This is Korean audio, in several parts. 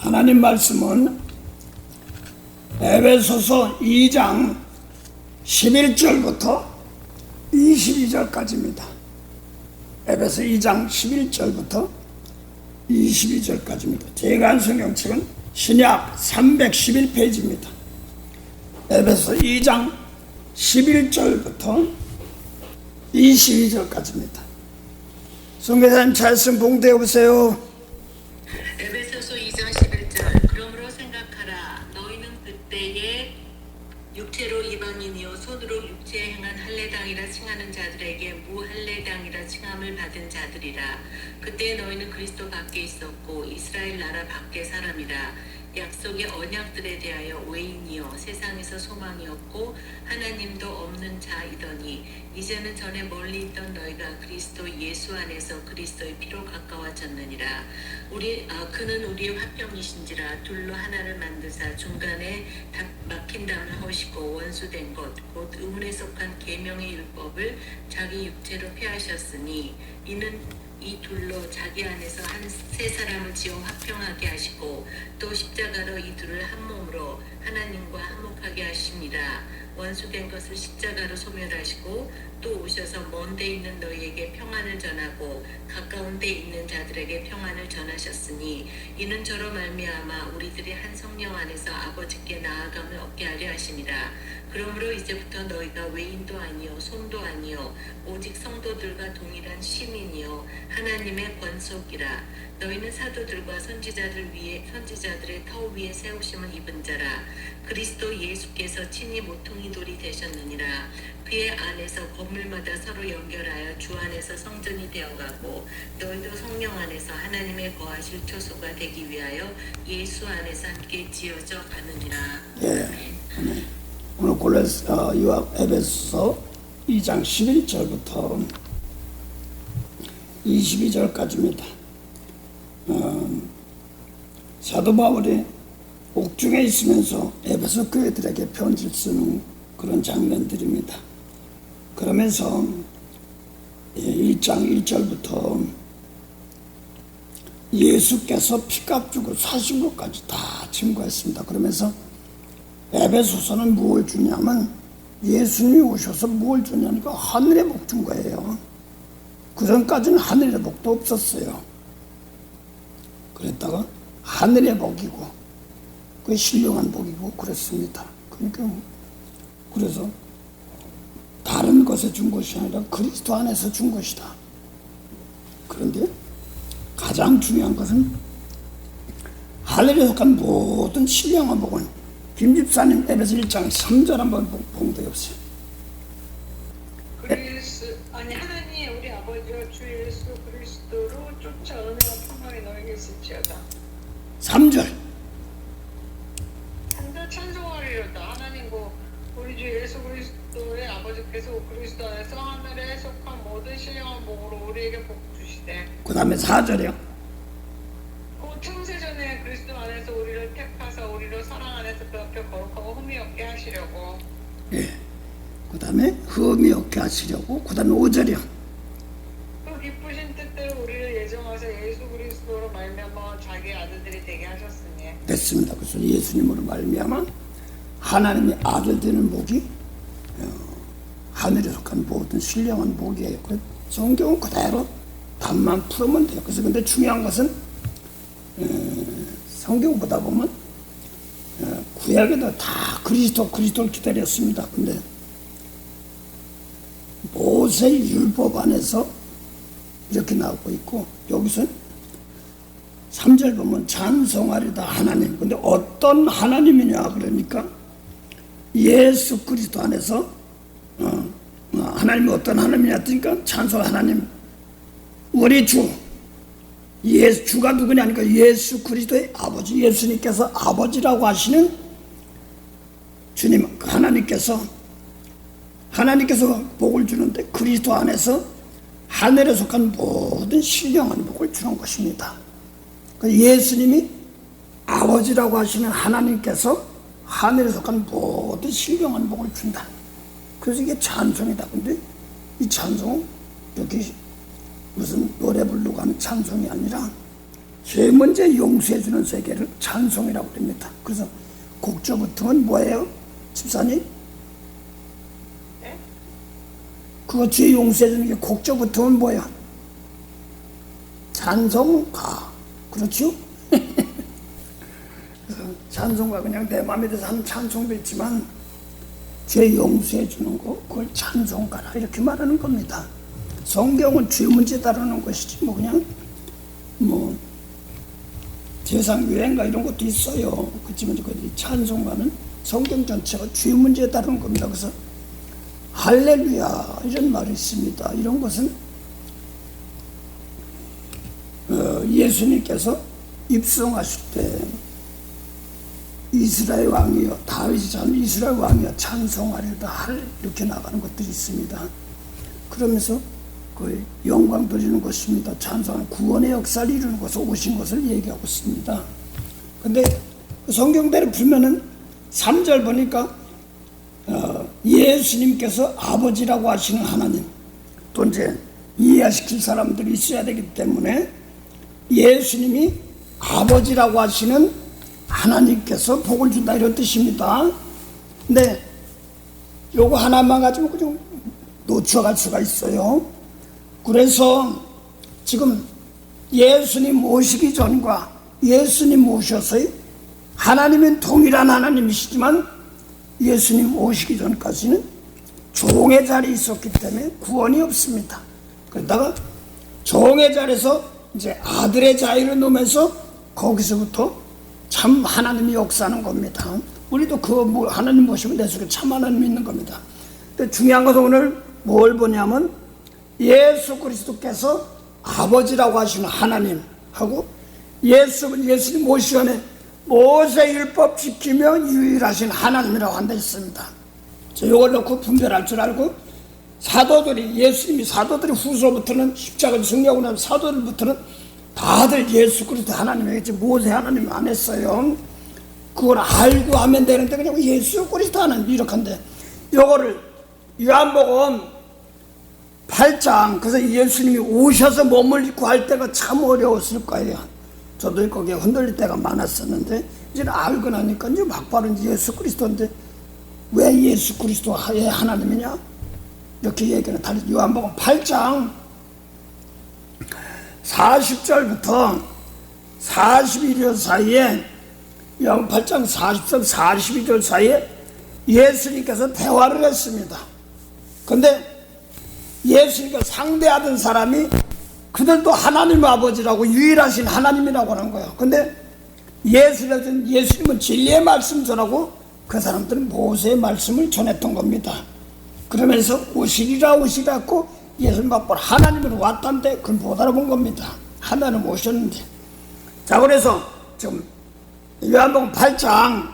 하나님 말씀은 에베소서 2장 11절부터 22절까지입니다. 에베소 2장 11절부터 22절까지입니다. 제가 한 성경책은 신약 311페이지입니다. 에베소 2장 11절부터 22절까지입니다. 선교사님 찰씀 봉독해 보세요. 에베소서 2장 11절. 그러므로 생각하라. 너희는 그때에 육체로 이방인이요 손으로 육체에 행한 할례당이라 칭하는 자들에게 무할례당이라 칭함을 받은 자들이라. 그때 너희는 그리스도 밖에 있었고 이스라엘 나라 밖의 사람이라. 약속의 언약들에 대하여 외인이요 세상에서 소망이었고 하나님도 없는 자이더니 이제는 전에 멀리 있던 너희가 그리스도 예수 안에서 그리스도의 피로 가까워졌느니라. 그는 우리의 화평이신지라. 둘로 하나를 만드사 중간에 막힌 담을 허시고 원수된 것 곧 의문에 속한 계명의 율법을 자기 육체로 폐하셨으니 이는 이 둘로 자기 안에서 한 세 사람을 지어 화평하게 하시고 또 십자가로 이 둘을 한 몸으로 하나님과 화목하게 하심이라. 원수된 것을 십자가로 소멸하시고 또 오셔서 먼 데 있는 너희에게 평안을 전하고 가까운 데 있는 자들에게 평안을 전하셨으니 이는 저로 말미암아 우리들이 한 성령 안에서 아버지께 나아감을 얻게 하려 하심이라. 그러므로 이제부터 너희가 외인도 아니요 손도 아니요 오직 성도들과 동일한 시민이요 하나님의 권속이라. 너희는 사도들과 선지자들의 터 위에 세우심을 입은 자라. 그리스도 예수께서 친히 모퉁이 돌이 되셨느니라. 그의 안에서 건물마다 서로 연결하여 주 안에서 성전이 되어가고 너희도 성령 안에서 하나님의 거하실 처소가 되기 위하여 예수 안에서 함께 지어져 가느니라. 예. 오늘 에베소서 2장 11절부터 22절까지입니다. 사도 바울이 옥중에 있으면서 에베소 교회들에게 편지를 쓰는 그런 장면들입니다. 그러면서 1장 1절부터 예수께서 피값 주고 사신 것까지 다 증거했습니다. 그러면서 에베소서는 무엇을 주냐면 예수님이 오셔서 무엇을 주냐니까 하늘의 복 준 거예요. 그전까지는 하늘의 복도 없었어요. 그랬다가 하늘의 복이고 그게 신령한 복이고 그랬습니다. 그러니까 그래서 다른 것에 준 것이 아니라 그리스도 안에서 준 것이다. 그런데 가장 중요한 것은 하늘에 속한 모든 신령한 복은 김 집사님 에베소 1장 3절 한번 봉독해 보세요. 하나님 우리 아버지와 주 예수 그리스도로 쫓아 은혜와 평강이 너에게 있을지어다. 3절. 한들 찬송하리로다. 하나님과 우리 주 예수 그리스도의 아버지께서 그리스도 안에서 하늘에 속한 모든 신령한 복으로 우리에게 복 주시되. 그 다음에 4절이요. 곧 창세전에 그리스도 안에서 우리를 택하사 우리를 사랑 안에서 그 앞에 거룩하고 흠이 없게 하시려고. 예. 그 다음에 흠이 없게 하시려고. 그 다음에 5절이요. 그 기쁘신 뜻대로 우리를 예정하사 예수 그리스도로 말미암아 자기 아들들이 되게 하셨으니. 됐습니다. 그래서 예수님으로 말미암아 하나님의 아들 되는 복이 하늘에 속한 모든 신령한 복이에요. 성경은 그대로 답만 풀으면 돼요. 그래서 근데 중요한 것은 성경 보다 보면 구약에도 다 그리스도를 기다렸습니다. 근데 모세 율법 안에서 이렇게 나오고 있고 여기서 3절 보면 찬송하리다 하나님. 근데 어떤 하나님이냐 그러니까 예수 그리스도 안에서 하나님이 어떤 하나님이냐 했으니까 찬송 하나님 우리 주 주가 누구냐니까 예수 그리스도의 아버지. 예수님께서 아버지라고 하시는 주님 하나님께서 복을 주는데 그리스도 안에서 하늘에 속한 모든 신령한 복을 주는 것입니다. 예수님이 아버지라고 하시는 하나님께서 하늘에 속한 모든 신령한 복을 준다. 그래서 이게 찬송이다. 근데 이 찬송은 여기 무슨 노래 부르고 하는 찬송이 아니라 죄 문제 용서해 주는 세계를 찬송이라고 합니다. 그래서 곡조 붙으면 뭐예요? 집사님? 네? 그거 죄 용서해 주는 게 곡조 붙으면 뭐예요? 찬송가. 그렇죠? 찬송가 그냥 내 마음에 대해서 하는 찬송도 있지만 죄 용서해 주는 거 그걸 찬송가라 이렇게 말하는 겁니다. 성경은 죄 문제 다루는 것이지 뭐 그냥 뭐 세상 유행가 이런 것도 있어요. 그렇지만 그 찬송가는 성경 전체가 죄 문제 다루는 겁니다. 그래서 할렐루야 이런 말이 있습니다. 이런 것은 예수님께서 입성하실 때 이스라엘 왕이여 다윗이 자는 이스라엘 왕이여 찬송하리다 할 이렇게 나가는 것들이 있습니다. 그러면서 그 영광 드리는 것입니다. 찬송하는 구원의 역사를 이루는 것을 오신 것을 얘기하고 있습니다. 근데 성경대로 풀면은 3절 보니까 예수님께서 아버지라고 하시는 하나님 또 이제 이해시킬 사람들이 있어야 되기 때문에 예수님이 아버지라고 하시는 하나님께서 복을 준다 이런 뜻입니다. 근데 요거 하나만 가지고 그냥 놓쳐갈 수가 있어요. 그래서 지금 예수님 모시기 전과 예수님 모셔서의 하나님은 동일한 하나님이시지만 예수님 오시기 전까지는 종의 자리에 있었기 때문에 구원이 없습니다. 그러다가 종의 자리에서 이제 아들의 자리를 놓으면서 거기서부터 참 하나님이 역사하는 겁니다. 우리도 그 하나님 모시면 내 속에 참 하나님이 있는 겁니다. 근데 중요한 것은 오늘 뭘 보냐면 예수 그리스도께서 아버지라고 하시는 하나님하고 예수님 모시기 모세 율법 지키며 유일하신 하나님이라고 한다 했습니다. 이걸 놓고 분별할 줄 알고 사도들이 후서부터는 십자가를 승리하고 나면 사도들부터는 다들 예수 그리스도 하나님이겠지 모세 하나님 안 했어요. 그걸 알고 하면 되는데 그냥 예수 그리스도 하나님 이렇게 한데 요거를 요한복음 8장 그래서 예수님이 오셔서 몸을 입고 할 때가 참 어려웠을 거예요. 저도 거기에 흔들릴 때가 많았었는데 이제 알고 나니까 이제 막바로 예수 그리스도인데 왜 예수 그리스도의 하나님이냐 이렇게 얘기는 다르죠. 요한복음 8장 40절부터 42절 사이에 요한복음 8장 40절 42절 사이에 예수님께서 대화를 했습니다. 근데 예수님과 상대하던 사람이 그들도 하나님 아버지라고 유일하신 하나님이라고 하는 거예요. 근데 예수님은 진리의 말씀 전하고 그 사람들은 모세의 말씀을 전했던 겁니다. 그러면서 오시리라 했고 예수님 앞으로 하나님으로 왔다는데 그걸 못 알아본 겁니다. 하나님 오셨는데. 자, 그래서 지금 요한복음 8장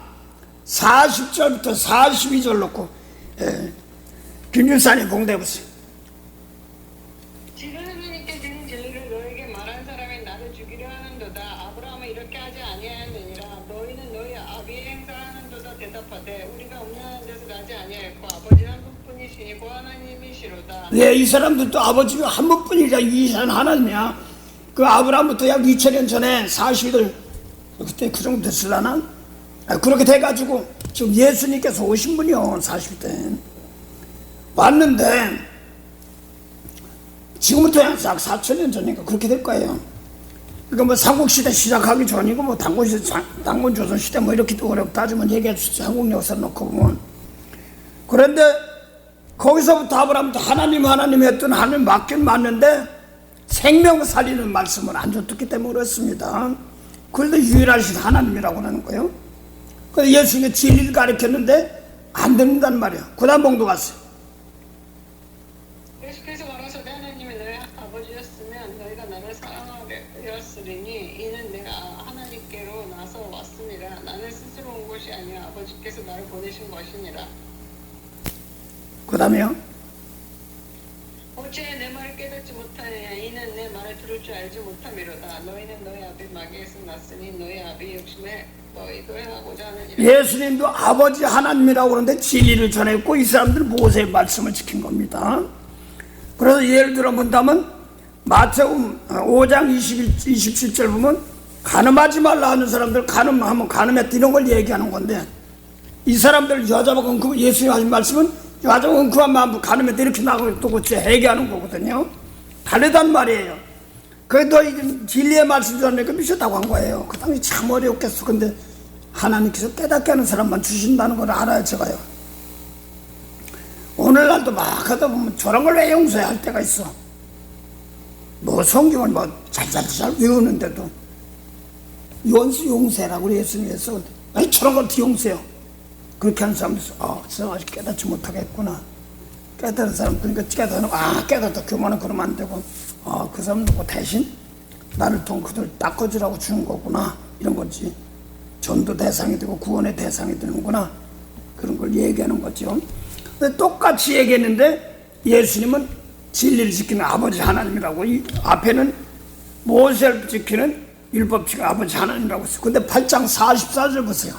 40절부터 42절 놓고 김일산이 봉대해보세요. 지금 하나님께 드린 진리를 너에게 말한 사람이 나를 죽이려 하는도다. 아브라함은 이렇게 하지 아니하였느니라. 너희는 너희 아비의 행사하는도다 대답하되 우리가 없는 데서 나지 아니하였고 아버지는 한 분뿐이시니 그 하나님이시로다. 네, 이 사람들도 아버지가 한 분뿐이라 유일한 하나님이야. 그 아브라함부터 약 2000년 전에 40일 그때 그 정도 됐을라나? 그렇게 돼가지고 지금 예수님께서 오신 분이요. 40대 왔는데 지금부터 약 4000년 전이니까 그렇게 될 거예요. 그러니까 뭐 삼국시대 시작하기 전이고 뭐 당군조선시대 뭐 이렇게 어렵다 하지만 얘기할 수 있지. 한국 역사를 놓고 보면. 그런데 거기서부터 아브라함도 하나님 했던 하나님 맞긴 맞는데 생명 살리는 말씀을 안 줬기 때문에 그렇습니다. 그래도 유일하신 하나님이라고 하는 거예요. 그래서 예수님이 진리를 가르쳤는데 안 듣는단 말이에요. 그 다음 봉도 갔어요. 예수께서 가라사대 하나님이 너희 아버지였으면 너희가 나를 사랑하였으리니 이는 내가 하나님께로 나서 왔습니다. 나는 스스로 온 것이 아니라 아버지께서 나를 보내신 것이니라. 그 다음에요. 어찌 내 말을 깨닫지 못하느냐. 이는 내 말을 들을 줄 알지 못함이로다. 너희는 너희 아비 마귀에서 났으니 너희 아비 욕심에 너희도 행하고자 하느니라. 예수님도 아버지 하나님이라고 그러는데 진리를 전했고 이 사람들 모세의 말씀을 지킨 겁니다. 그래서 예를 들어 본다면 마태복음 5장 27절 보면 간음하지 말라 하는 사람들 간음하면 간음했다 이런 걸 얘기하는 건데 이 사람들 여자보고 엉큼 예수님 하신 말씀은 여자보고 엉큼한 마음 간음했다 이렇게 나가고 또 그치 얘기하는 거거든요. 다르단 말이에요. 그래도 진리의 말씀 전하니까 미쳤다고 한 거예요. 그 당시 참 어려웠겠어. 근데 하나님께서 깨닫게 하는 사람만 주신다는 걸 알아요, 제가요. 오늘날도 막 하다 보면 저런 걸 왜 용서해 할 때가 있어. 뭐 성경을 뭐 잘 외우는데도 원수 용서라고 예수님이 했어. 아니 저런 걸 어떻게 용서해요? 그렇게 하는 사람도 있어. 저 아직 깨닫지 못하겠구나. 깨달은 사람 그러니까 깨닫다 교만은 그러면 안 되고 그 사람 누구 대신 나를 통해 그들 닦아주라고 주는 거구나 이런 거지. 전도 대상이 되고 구원의 대상이 되는구나 그런 걸 얘기하는 거죠. 근데 똑같이 얘기했는데 예수님은 진리를 지키는 아버지 하나님이라고 이 앞에는 모세를 지키는 율법 지키는 아버지 하나님이라고 했어요. 근데 8장 44절 보세요.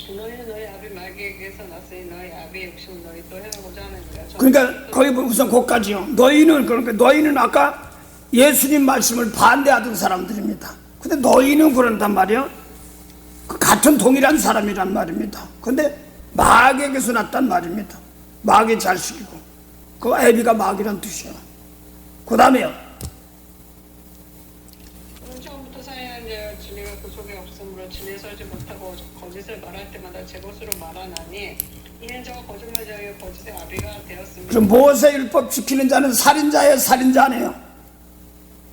너희는 너희 아비 마귀에게서 났으니 너희 아비의 욕심을 너희 또 행하고자 하는 거야. 그러니까 거기 우선 거기까지요. 너희는 아까 예수님 말씀을 반대하던 사람들입니다. 근데 너희는 그런단 말이야. 그 같은 동일한 사람이란 말입니다. 근데 마귀에게서 났단 말입니다. 마귀 자식이고 그 애비가 마귀란 뜻이야. 그 다음에요. 처음부터 사인한 자여 진리가 그 속에 없으므로 진리에 서지 못하고 거짓을 말할 때마다 제 것으로 말하나니 이는 저가 거짓말자여 거짓의 아비가 되었습니다. 그럼 모세 율법 지키는 자는 살인자예요, 살인자네요.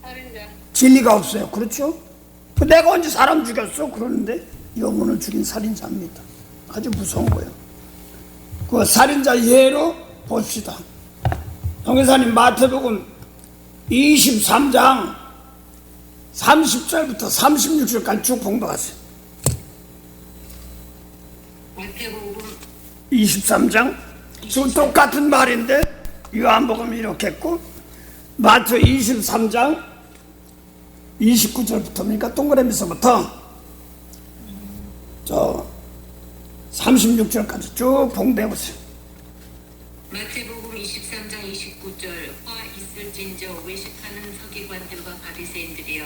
살인자. 진리가 없어요. 그렇죠? 내가 언제 사람 죽였어? 그러는데 영혼을 죽인 살인자입니다. 아주 무서운 거예요. 그 살인자 예로 봅시다. 형제사님 마태복음 23장 30절부터 36절까지 쭉 봉독하세요. 마태복음 23장 지금 똑같은 말인데 요한복음 이렇게 했고 마태 23장 29절부터니까 동그라미서부터 저 36절까지 쭉 봉독해보세요. 마태복음 23장 29절 화 있을진저 외식하는 서기관들과 바리새인들이여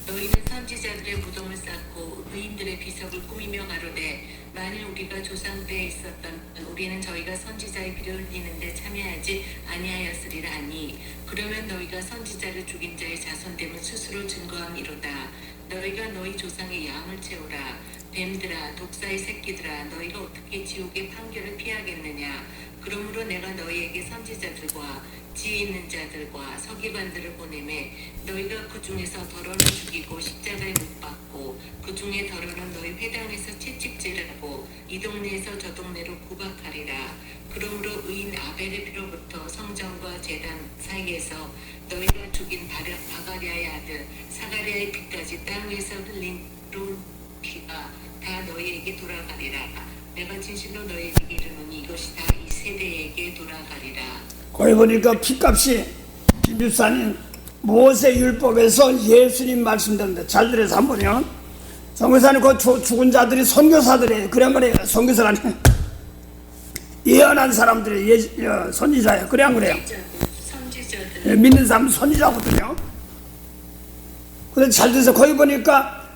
너희는 선지자들의 무덤을 쌓고 의인들의 비석을 꾸미며 가로되 만일 우리가 조상 때에 있었던 우리는 저희가 선지자의 피를 흘리는데 참여하지 아니하였으리라 하니 그러면 너희가 선지자를 죽인 자의 자손됨을 스스로 증거함이로다. 너희가 너희 조상의 양을 채우라. 뱀들아 독사의 새끼들아 너희가 어떻게 지옥의 판결을 피하겠느냐. 그러므로 내가 너희에게 선지자들과 지혜 있는 자들과 서기관들을 보내매 너희가 그 중에서 더러를 죽이고 십자가에 못 박고 그 중에 더러는 너희 회당에서 채찍질하고 이 동네에서 저 동네로 구박하리라. 그러므로 의인 아벨의 피로부터 성전과 제단 사이에서 너희가 죽인 바가랴의 아들 사가랴의 피까지 땅 위에서 흘린 피가 다 너희에게 돌아가리라. 내가 진실로 너희에게 이르노니 이것이 다 이 세대에게 돌아가리라. 거기 보니까 피값이 김집사님 모세 율법에서 예수님 말씀대로인데 잘 들어서 한번요. 선교사님 그 죽은 자들이 선교사들이에요. 그래 말이에요. 선교사가 아니에요. 예언한 사람들이 선지자예요. 그래 안 그래요? 선지자들 믿는 사람은 선지자거든요. 근데 잘 들어서 거기 보니까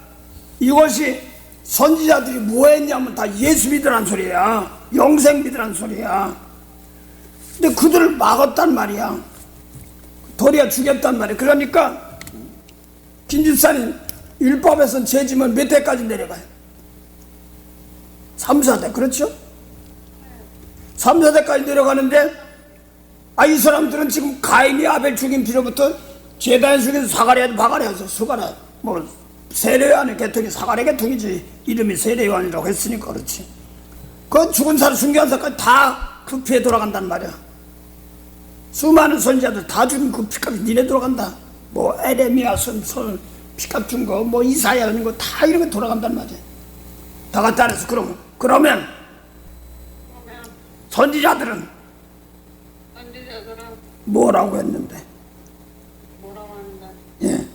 이것이 선지자들이 뭐 했냐면 다 예수 믿으란 소리야. 영생 믿으란 소리야. 근데 그들을 막았단 말이야. 도리어 죽였단 말이야. 그러니까 김집사님 율법에서는 죄지면 몇 회까지 내려가요? 3, 4대 그렇죠? 3, 4대까지 내려가는데 이 사람들은 지금 가인이 아벨 죽인 뒤로부터 제단에 죽인 사가랴도 바가랴에서 수가랴 뭐 세례요한의 계통이 사가랴 계통이지. 이름이 세례요한이라고 했으니까 그렇지. 그 죽은 사람 순교한 사람까지 다 그 피에 돌아간단 말이야. 수많은 선지자들 다 죽인 그 피값이 니네 돌아간다. 뭐 에레미야 선 피값 준 거 뭐 이사야 이런 거 다 이런 거 돌아간단 말이야. 다 갖다 안 해서 그러면 선지자들은 뭐라고 했는데? 뭐라고 하는가? 예.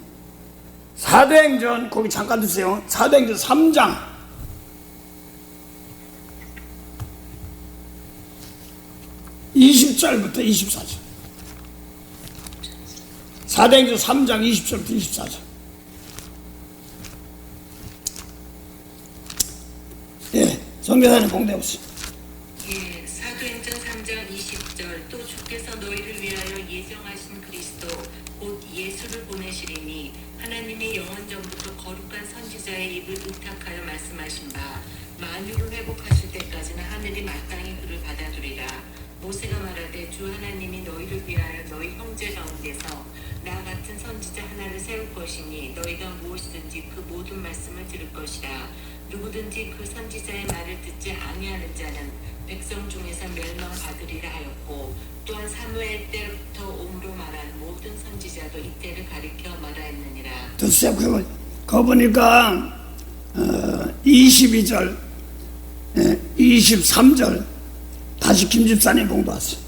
사도행전 거기 잠깐 두세요. 사도행전 3장 20절부터 24절. 사도행전 3장 20절부터 24절. 예, 선교사님 봉대하세요. 예, 사도행전 3장 20절 또 주께서 너희를 위하여 예정하신 그리스도 곧 예수를 보내시리니 하나님이 영원전부터 거룩한 선지자의 입을 의탁하여 말씀하신 바 만유를 회복하실 때까지는 하늘이 마땅히 그를 받아두리라. 모세가 말하되 주 하나님이 너희를 위하여 너희 형제 가운데서 나 같은 선지자 하나를 세울 것이니 너희가 무엇이든지 그 모든 말씀을 들을 것이라. 누구든지 그 선지자의 말을 듣지 아니하는 자는 백성 중에서 멸망받으리라 하였고 또한 사무엘 때부터 옴으로 말한 모든 선지자도 이때를 가리켜 말하였느니라. 됐어요. 그거 보니까 22절 23절 다시 김집사님 공부하세요.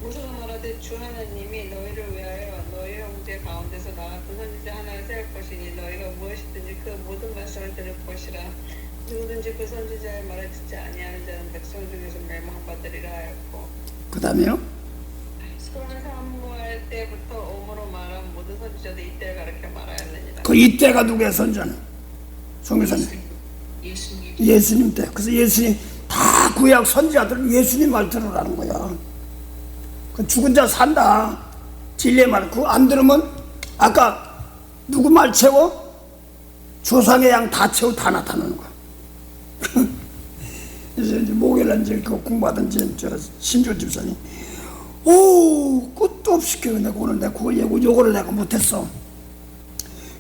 모세가 말하되 주 하나님이 너희를 위하여 너희 형제 가운데서 나 같은 선지자 하나를 세울 것이니 너희가 무엇이든지 그 모든 말씀을 들을 것이라. 누구든지 그 선지자의 말을 듣지 아니하는 자는 백성 중에서 멸망받으리라 하였고 그 다음에요. 또한 사무엘 때부터 옴으로 말한 모든 선지자도 이때를 가리켜 말하였느니라. 그 이때가 누구야? 선지자는 선교사님 예수님 때. 그래서 예수님 다 구약 선지자들은 예수님 말 들으라는 거야. 그 죽은 자 산다 진리의 말 그거 안 들으면 아까 누구 말 채워? 조상의 양 다 채워 다 나타나는 거야. 그래서 이제 목요일날 이제 그 공부하던 저 신조 집사님 오 끝도 없이 내가 오늘 내가 그거 예고 요거를 내가 못했어.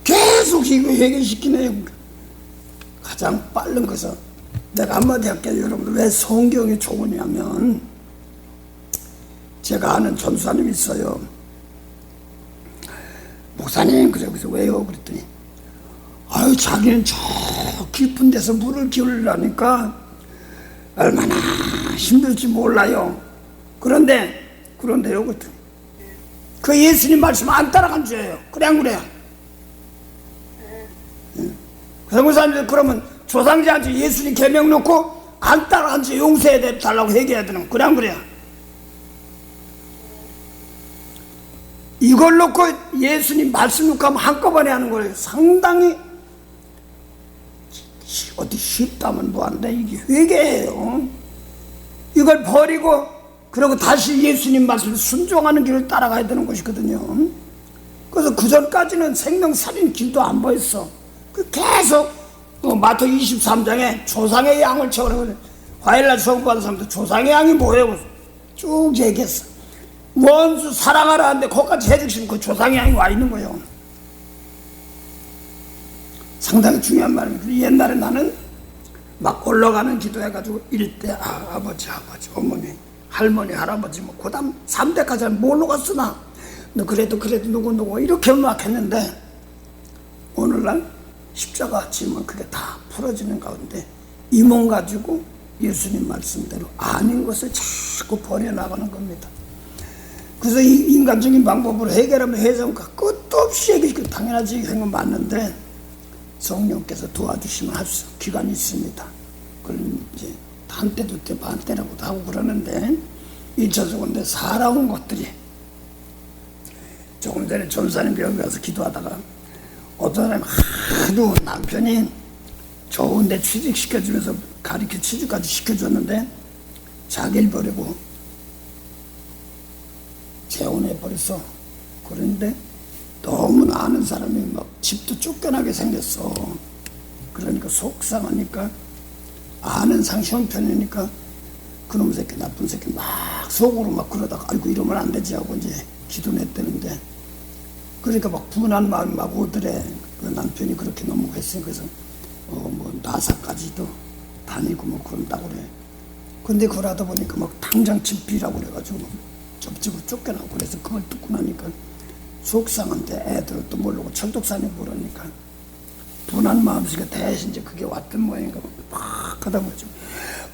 계속 이거 해결시키네. 가장 빠른 것은 내가 한마디 할게요. 여러분들 왜 성경이 좋으냐면 제가 아는 전수사님이 있어요. 목사님 그래서 왜요? 그랬더니 아유 자기는 저 깊은 데서 물을 기울이려니까 얼마나 힘들지 몰라요. 그런데요 그랬더니 그 예수님 말씀 안 따라간 죄예요. 그래 안 그래요? 그래서 목사님들 그러면 조상자한테 예수님 계명 놓고 안 따라간 죄 용서해 달라고 얘기해야 되는 그래 안 그래요? 이걸 놓고 예수님 말씀 놓고 하면 한꺼번에 하는 거예요. 상당히 어디 쉽다면 뭐한데 이게 회개예요. 이걸 버리고 그리고 다시 예수님 말씀을 순종하는 길을 따라가야 되는 것이거든요. 그래서 그 전까지는 생명살인 길도 안 보였어. 계속 마태 23장에 조상의 양을 채우는 화요일날 수업 받은 사람들 조상의 양이 뭐예요? 쭉 얘기했어. 원수 사랑하라 하는데 거기까지 해주시면 그 조상의 양이 와 있는 거예요. 상당히 중요한 말입니다. 옛날에 나는 막 올라가는 기도해가지고 일대 아버지 어머니 할머니 할아버지 뭐 그다음 3대까지는 뭘로 갔으나 너 그래도 누구 이렇게 막 했는데 오늘날 십자가 지면 그게 다 풀어지는 가운데 이 몸 가지고 예수님 말씀대로 아닌 것을 자꾸 버려나가는 겁니다. 그래서 이 인간적인 방법으로 해결하면 해석과 끝도 없이 해결시켜 당연하지 이건 맞는데 성령께서 도와주시면 할 수 기간이 있습니다. 그럼 이제 한때 두때 반때라고도 하고 그러는데 1차적인데 살아온 것들이 조금 전에 전사님 여기 가서 기도하다가 어떤 사람이 하도 남편이 좋은데 취직시켜주면서 가르쳐 취직까지 시켜줬는데 자기를 버리고 재혼해버렸어. 그런데 너무 아는 사람이 막 집도 쫓겨나게 생겼어. 그러니까 속상하니까 아는 형편이니까 그놈 새끼 나쁜 새끼 막 속으로 막 그러다가 아이고 이러면 안 되지 하고 이제 기도냈다는데 그러니까 막 분한 마음이 막 오더래. 그 남편이 그렇게 너무 했으니 그래서 뭐 나사까지도 다니고 뭐 그런다고 그래. 근데 그걸 하다 보니까 막 당장 집 비라고 그래가지고 접집을 쫓겨나고 그래서 그걸 듣고 나니까 속상한데 애들을 또 모르고 철독산에 모르니까 분한 마음속에 대신 이제 그게 왔던 모양인가 막 하다 보죠.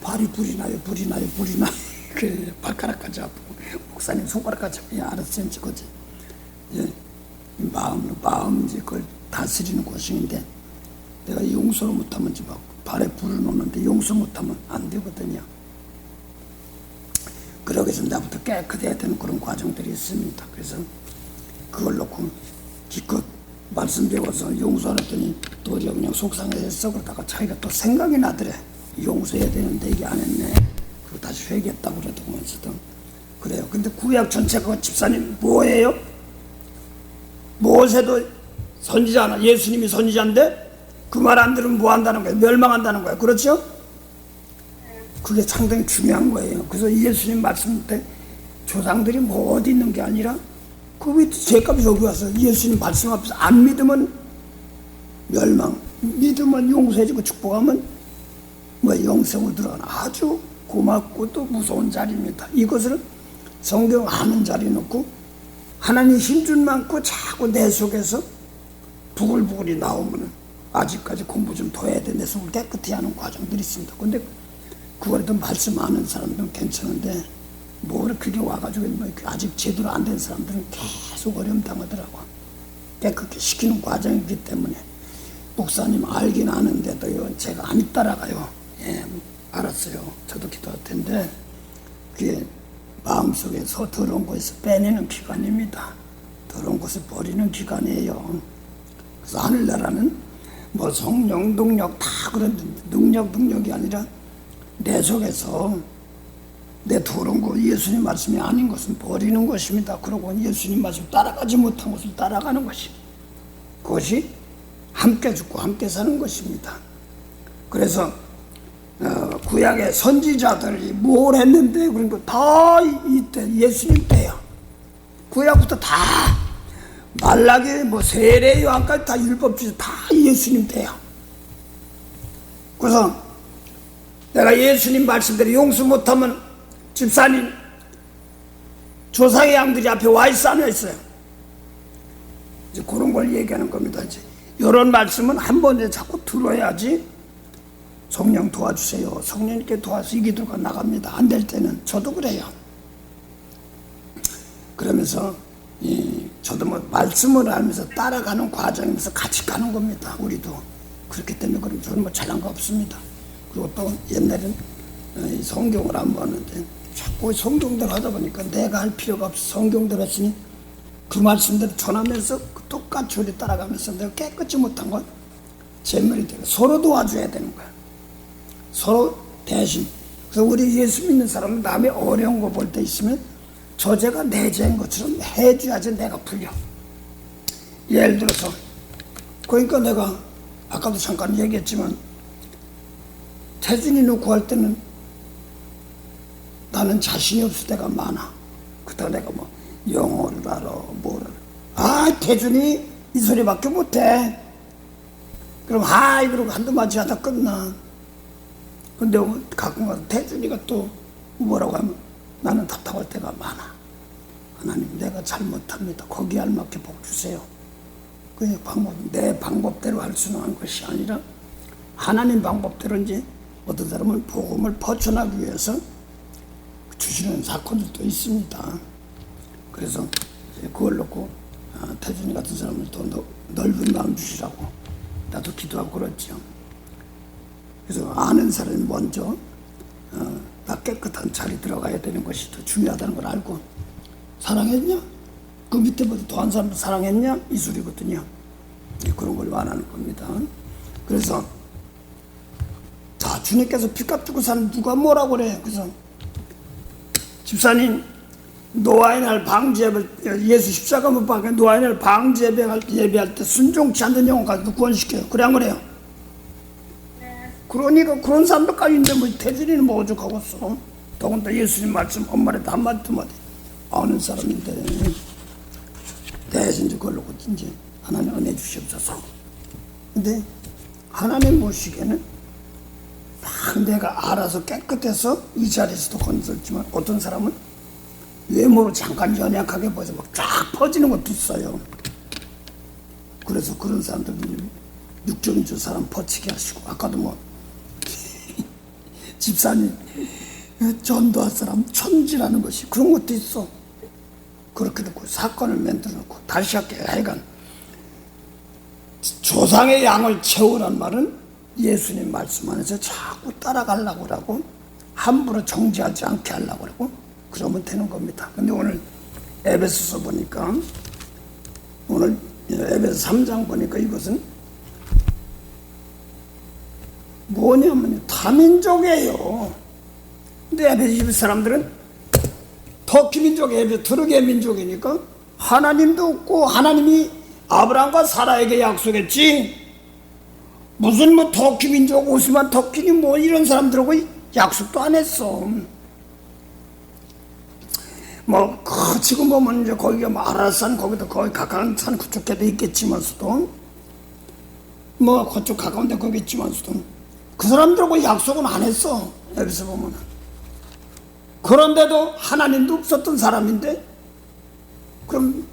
발이 불이 나요. 그 발가락까지 아프고 목사님 손가락까지 아프고 야 알았어 이제 거지. 마음 이제 그걸 다스리는 고생인데 내가 용서를 못하면 막 발에 불을 놓는데 용서 못하면 안 되거든요. 그러기 위해서 나부터 깨끗해야 되는 그런 과정들이 있습니다. 그래서 그걸 놓고 기껏 말씀 배워서 용서 안 했더니 도리어 그냥 속상해서 그러다가 자기가 또 생각이 나더래. 용서해야 되는데 이게 안 했네. 그리고 다시 회개했다고 그래도 그러면서도 그래요. 근데 구약 전체가 집사님 뭐예요? 모세도 선지자나 예수님이 선지자인데 그 말 안 들으면 뭐 한다는 거예요? 멸망한다는 거예요. 그렇죠? 그게 상당히 중요한 거예요. 그래서 예수님 말씀 때 조상들이 뭐 어디 있는 게 아니라 그 죄값이 여기 와서 예수님 말씀 앞에서 안 믿으면 멸망, 믿으면 용서해주고 축복하면 뭐 영생으로 들어가는 아주 고맙고 또 무서운 자리입니다. 이것을 성경 아는 자리에 놓고 하나님 힘준 많고 자꾸 내 속에서 부글부글이 나오면 아직까지 공부 좀 더 해야 돼. 내 속을 깨끗이 하는 과정들이 있습니다. 근데 그거라도 말씀 아는 사람들은 괜찮은데 뭘 그게 와가지고 뭐 아직 제대로 안 된 사람들은 계속 어려움 당하더라고. 깨끗이 시키는 과정이기 때문에 목사님 알긴 아는데도 이건 제가 안 따라가요. 예, 알았어요. 저도 기도할 텐데 그게 마음속에서 더러운 것에서 빼내는 기간입니다. 더러운 것을 버리는 기간이에요. 그래서 하늘나라는 뭐 성령, 능력 다 그런 능력이 아니라 내 속에서 내 더러운 거 예수님 말씀이 아닌 것은 버리는 것입니다. 그러고 예수님 말씀 따라가지 못한 것을 따라가는 것입니다. 그것이 함께 죽고 함께 사는 것입니다. 그래서 구약의 선지자들이 뭘 했는데 그러니까 다 이때 예수님 때야. 구약부터 다 말라기 뭐 세례 요한까지 다 율법주의 다 예수님 때야. 그래서 내가 예수님 말씀대로 용서 못하면 집사님 조상의 양들이 앞에 와 있어 안 와 있어요? 이제 그런 걸 얘기하는 겁니다. 이제 이런 말씀은 한 번에 자꾸 들어야지 성령 도와주세요. 성령님께 도와서 이 기도가 나갑니다. 안 될 때는 저도 그래요. 그러면서 저도 뭐 말씀을 알면서 따라가는 과정이면서 같이 가는 겁니다. 우리도 그렇기 때문에 그럼 저는 뭐 잘한 거 없습니다. 그리고 또 옛날엔 성경을 안 봤는데 자꾸 성경대로 하다 보니까 내가 할 필요가 없어. 성경대로 했으니 그 말씀대로 전하면서 똑같이 우리 따라가면서 내가 깨끗이 못한 건 제물이 되고 서로 도와줘야 되는 거야. 서로 대신. 그래서 우리 예수 믿는 사람은 남의 어려운 거 볼 때 있으면 저 죄가 내 죄인 것처럼 해줘야지 내가 풀려. 예를 들어서 그러니까 내가 아까도 잠깐 얘기했지만 태준이 놓고 할 때는 나는 자신이 없을 때가 많아. 그때 내가 뭐 영어를 알아 뭐를 태준이 이 소리밖에 못해. 그럼 하이 그러고 한두 마디 하다 끝나. 근데 가끔 가서 태준이가 또 뭐라고 하면 나는 답답할 때가 많아. 하나님 내가 잘못합니다. 거기에 알맞게 복 주세요. 그 방법, 내 방법대로 할 수는 없는 것이 아니라 하나님 방법대로 이제 어떤 사람은 복음을 퍼쳐나가기 위해서 주시는 사건들도 있습니다. 그래서 그걸 놓고 태준이 같은 사람을 더 넓은 마음 주시라고 나도 기도하고 그랬죠. 그래서 아는 사람이 먼저 나 깨끗한 자리 들어가야 되는 것이 더 중요하다는 걸 알고 사랑했냐? 그 밑에보다 더한 사람도 사랑했냐? 이 소리거든요. 그런 걸 말하는 겁니다. 그래서 자 주님께서 피값 주고 사는 누가 뭐라고 그래. 그래서 집사님 노아의 날 방주예배 예수 십자가 못 박혀 노아의 날 방주 예배할 때 순종치 않는 영혼까지도 구원시켜요. 그래 안 그래요? 그러니까 그런 사람들까지 있는데 뭐 태준이는 뭐 오죽하겠어. 더군다나 예수님 말씀 엄마한테 한마디 두 마디 아는 사람인데 대신 그걸로 이제 하나님 은혜 주시옵소서. 근데 하나님 보시기에는 막 내가 알아서 깨끗해서 이 자리에서도 건졌지만 어떤 사람은 외모로 잠깐 연약하게 보여서 막 쫙 퍼지는 것도 있어요. 그래서 그런 사람들은 육정주 사람 퍼치게 하시고 아까도 뭐 집사님 전도할 사람 천지라는 것이 그런 것도 있어. 그렇게 놓고 사건을 만들어 놓고 다시 할게요. 하여간 조상의 양을 채우란 말은 예수님 말씀 안에서 자꾸 따라가려고 하고 함부로 정지하지 않게 하려고 하고 그러면 되는 겁니다. 근데 오늘 에베소서 보니까, 오늘 에베소 3장 보니까 이것은 뭐냐면 다민족이에요. 근데 에베소 사람들은 터키 민족이 에베소 트르게 민족이니까 하나님도 없고, 하나님이 아브라함과 사라에게 약속했지, 무슨 뭐 터키 민족, 오스만 터키니 뭐 이런 사람들하고 약속도 안 했어. 뭐 지금 보면 이제 거기가 뭐 아라산 거기도 거의 가까운 산 그쪽에도 있겠지만서도, 뭐 그쪽 가까운데 거기 있지만서도 그 사람들하고 약속은 안 했어. 여기서 보면. 그런데도 하나님도 없었던 사람인데, 그럼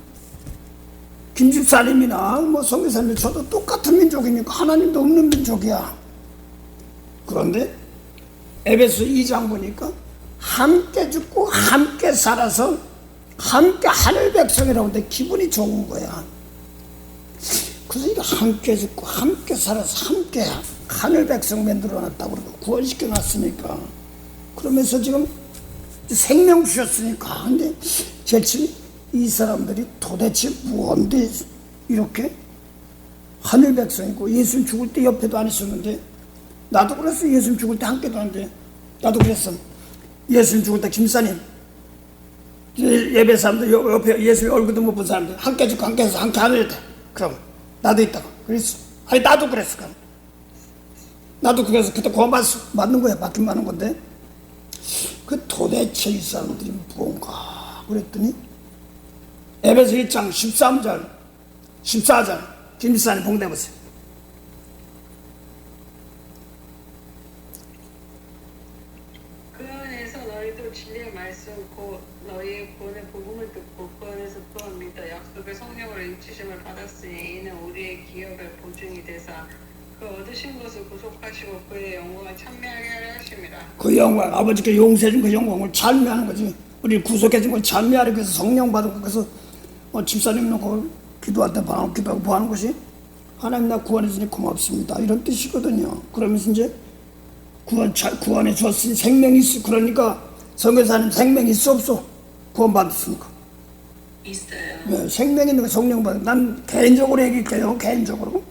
김집사님이나 뭐 성교사님 저도 똑같은 민족이니까 하나님도 없는 민족이야. 그런데 에베소 2장 보니까 함께 죽고 함께 살아서 함께 하늘 백성이라고 하는데 기분이 좋은 거야. 그래서 이거 함께 죽고 함께 살아서 함께 하늘 백성 만들어놨다고 그러고 구원시켜놨으니까, 그러면서 지금 생명 주셨으니까. 근데 제일 이 사람들이 도대체 뭔데 이렇게 하늘 백성이고, 예수님 죽을 때 옆에도 안 있었는데, 나도 그랬어. 예수님 죽을 때 함께도 안 돼. 나도 그랬어. 예수님 죽을 때 김사님, 예배 사람들 옆에 예수님 얼굴도 못 본 사람들 함께 죽고 함께 해서 함께 하늘에 돼. 그럼 나도 있다고 그랬어. 아니 나도 그랬어. 그럼 나도 그래서 그때 구원받았어. 맞는 거야. 맞긴 맞는 건데, 그 도대체 이 사람들이 뭔가 그랬더니 에베소 1장 13절 14절 김지사님 봉대보세요. 그 안에서 너희도 진리의 말씀 곧 너희의 구원의 복음을 듣고 그 안에서 또한 믿어 약속의 성령으로 인치심을 받았으니 이는 우리의 기업의 보증이 되사 그 얻으신 것을 구속하시고 그의 영광을 찬미하게 하려 하심이라. 그 영광, 아버지께 용서해준 그 영광을 찬미하는 거지. 우리 구속해준 걸 찬미하기 위해서 성령 받은 거. 그래서 집사님 놓고 기도할 때 방황 기도하고 뭐 하는 것이, 하나님 나 구원해주니 고맙습니다, 이런 뜻이거든요. 그러면서 이제 구원해 주었으니 생명이 있어. 그러니까 선교사님 생명이 있어 없어? 구원 받았으니까. 있어요. 네, 생명 있는 거 성령 받은. 난 개인적으로 얘기할게요. 개인적으로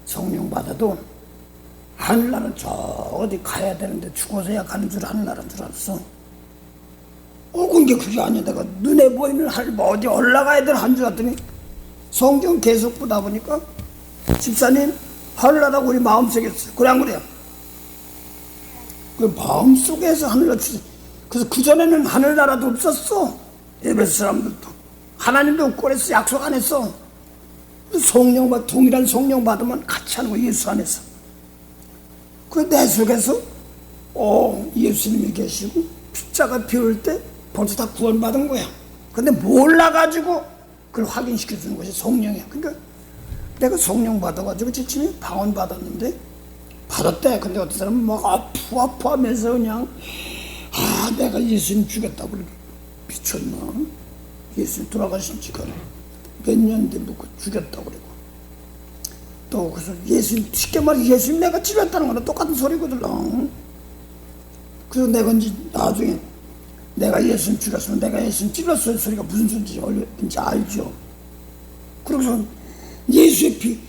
성령 받아도 하늘나라는 저 어디 가야 되는데 죽어서야 가는 줄 하늘나라인 줄 알았어. 근데 그게 아니야. 내가 눈에 보이는 하늘 뭐 어디 올라가야 되는 한 줄 알았더니 성경 계속 보다 보니까, 집사님 하늘나라가 우리 마음속에 있어. 그래 안 그래요? 그 마음속에서 하늘나라 주지. 그래서 그전에는 하늘나라도 없었어. 에베소 사람들도 하나님도 없고 그래서 약속 안 했어. 성령과 동일한 성령 받으면 같이 하는 거, 예수 안에서. 그 내 속에서 예수님이 계시고 빗자가 비올 때 벌써 다 구원받은 거야. 근데 몰라가지고 그걸 확인시켜주는 것이 성령이야. 그러니까 내가 성령 받아가지고 지침이 방언 받았는데, 받았대. 근데 어떤 사람은 막 아프하면서 그냥 내가 예수님 죽였다고 그래. 미쳤나? 예수님 돌아가신 지가 몇 년 된부터 죽였다고 그러고, 또 그래서 예수님, 쉽게 말해 예수님 내가 찔렀다는 거랑 똑같은 소리거든. 그래서 내가 이제 나중에 내가 예수님 죽였으면 내가 예수님 찔렀어요 소리가 무슨 소리인지 알죠. 그래서 예수의 피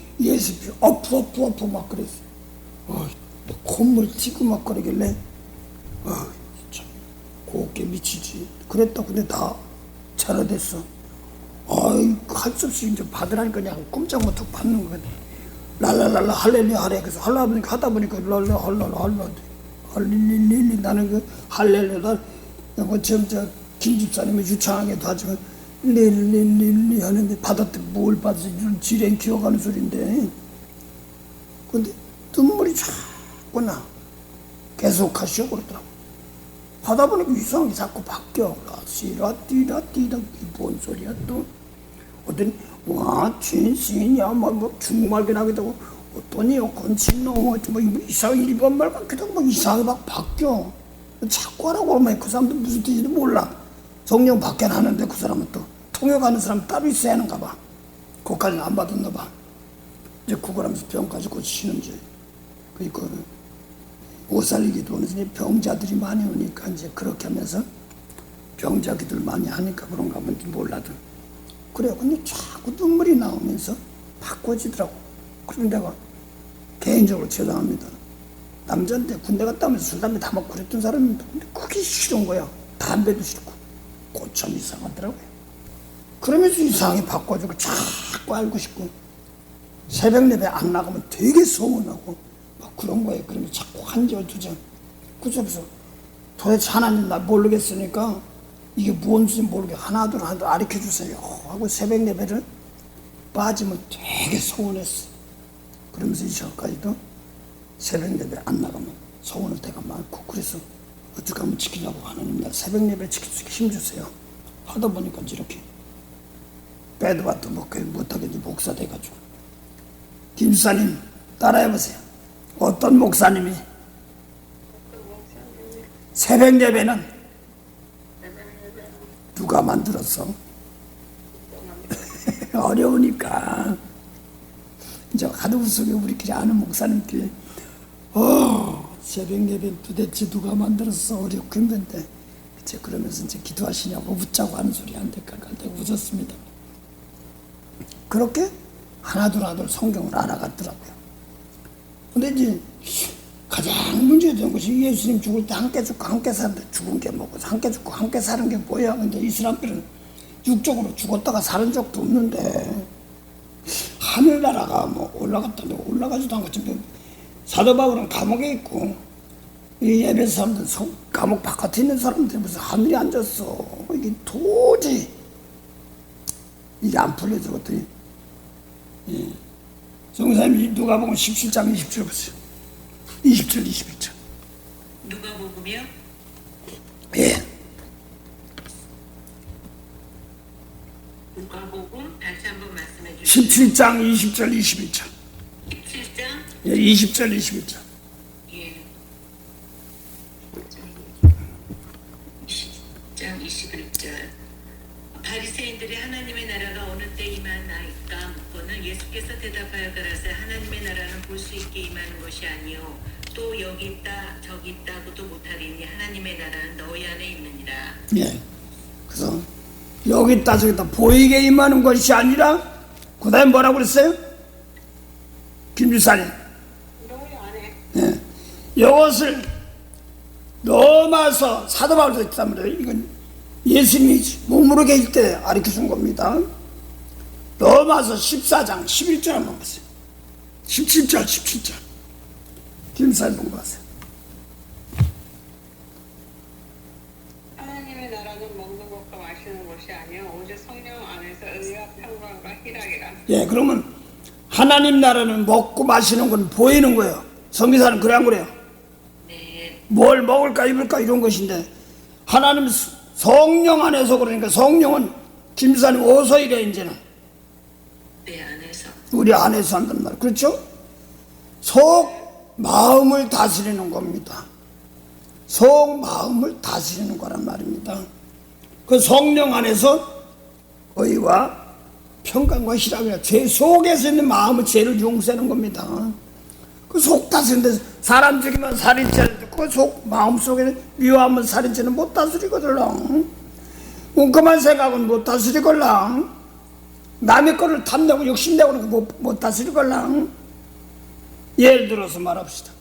어프 막 그랬어. 콧물 튀고 막 그러길래 참 곱게 미치지 그랬다. 근데 다 잘해됐어. 할 수 없이 이제 받으라니까 그냥 꼼짝 못하고 받는 거거든. 랄랄랄라 할렐루야 하래. 그래서 하다 보니까 랄랄랄라 할렐루야 나는 그 할렐루야 지금 김 집사님이 유창하게도 하지만 릴릴릴리 하는데 받았대. 뭘 받았어? 이런 지레인 기어가는 소리인데. 근데 눈물이 자꾸 나. 계속 하시오 그러더라고. 하다 보니까 이상하게 자꾸 바뀌어. 라시라 띠라 뭔 소리야 또. 어떤 진신이야 뭐 중국말긴 하기도 하고, 어떠니 건친노 뭐 이상한 일본 말 같기도 하고 막 이상하게 막 바뀌어. 자꾸 하라고 그러면 그 사람도 무슨 뜻인지 몰라. 성령 밖에 하는데 그 사람은 또 통역하는 사람 따로 있어야 하는가 봐. 그것까지는 안 받았나 봐. 이제 그걸 하면서 병까지 고치시는지. 그러니까 오살리기도 오는데 병자들이 많이 오니까 이제 그렇게 하면서 병자기들 많이 하니까 그런가 뭔지 몰라도 그래요. 근데 자꾸 눈물이 나오면서 바꿔지더라고. 그럼 내가 개인적으로 죄송합니다. 남자인데 군대 갔다 오면서 술, 담배 다 먹고 그랬던 사람인데 그게 싫은 거야. 담배도 싫고 꽃참 이상하더라고요. 그러면서 이상하게 바꿔주고 자꾸 알고 싶고 새벽 예배 안 나가면 되게 서운하고 막 그런 거예요. 그러면 자꾸 한절 두절 그래서 도대체 하나님 나 모르겠으니까 이게 뭔지 모르게 하나둘 가르쳐 주세요 하고 새벽 예배를 빠지면 되게 서운했어. 그러면서 이전까지도 새벽 예배 안 나가면 서운할 때가 많고 그래서 어떻게 하면 지키려고 하나님 나 새벽 예배 지킬 수 있게 힘주세요 하다 보니까 이렇게 빼도 봐도 못하겠지 목사 돼가지고. 김수사님 따라해보세요. 어떤 목사님이 새벽 예배는 누가 만들었어? 어려우니까 이제 하도 우스게 우리끼리 아는 목사님끼리 새벽 예배 도대체 누가 만들었어? 어렵고 힘든데 이제 그러면서 이제 기도하시냐고 웃자고 하는 소리 안 될까 내가 웃었습니다. 그렇게 하나둘 성경을 알아갔더라고요. 근데 이제 가장 문제된 것이 예수님 죽을 때 함께 죽고 함께 사는데 죽은 게 뭐고 함께 죽고 함께 사는 게 뭐야. 근데 이 사람들은 육적으로 죽었다가 사는 적도 없는데 하늘나라가 뭐 올라갔다고 올라가지도 않겠지. 사도 바울은 감옥에 있고 이 에베소 사람들은 감옥 바깥에 있는 사람들이 무슨 하늘에 앉았어. 이게 도저히 이게 안 풀려져. 그랬더니 성사님이 누가복음 17장 20절 보세요. 20절 21절. 누가복음이요? 예. 누가복음 다시 한번 말씀해 주시죠. 17장 20절 21절. 17장? 예, 20절 21절. 예. 20장 21절. 바리새인들이 하나님의 나라가 어느 때 임하나이까 묻고는 예수께서 대답하여 가라사대 하나님의 나라는 볼 수 있게 임하는 것이 아니요 또 여기 있다 저기 있다고도 못하리니 하나님의 나라는 너희 안에 있느니라. 예. 그래서 여기 있다 저기 있다 보이게 임하는 것이 아니라 그 다음에 뭐라고 그랬어요? 김주사님. 너희 안에 예. 이것을 넘어서 사도 바울도 있단 말이에요. 이건 예수님이 몸으로 계실 때 가르쳐준 겁니다. 로마서 14장 11절 한번 보세요. 17절 김사님 본거 같아요. 하나님의 나라는 먹는 것과 마시는 것이 아니요 오직 성령 안에서 의와 평강과 희락이라. 예, 그러면 하나님 나라는 먹고 마시는 건 보이는 거예요. 성기사는 그래 안 그래요? 네. 뭘 먹을까 입을까 이런 것인데 하나님 성령 안에서 그러니까 성령은 김사님 오서이래 이제는 내 안에서. 우리 안에서 한단 말. 그렇죠? 속 마음을 다스리는 겁니다. 속 마음을 다스리는 거란 말입니다. 그 성령 안에서 의와 평강과 희락이라 죄 속에서 있는 마음은 죄를 용서하는 겁니다. 그 속 다스리는데 사람 죽이면 살인죄를 듣고 속 마음속에 미워하면 살인죄는 못 다스리거든. 웅큼한 생각은 못 다스리걸랑. 남의 거를 탐내고 욕심내고 그런 거 못 다스리걸랑. 예를 들어서 말합시다.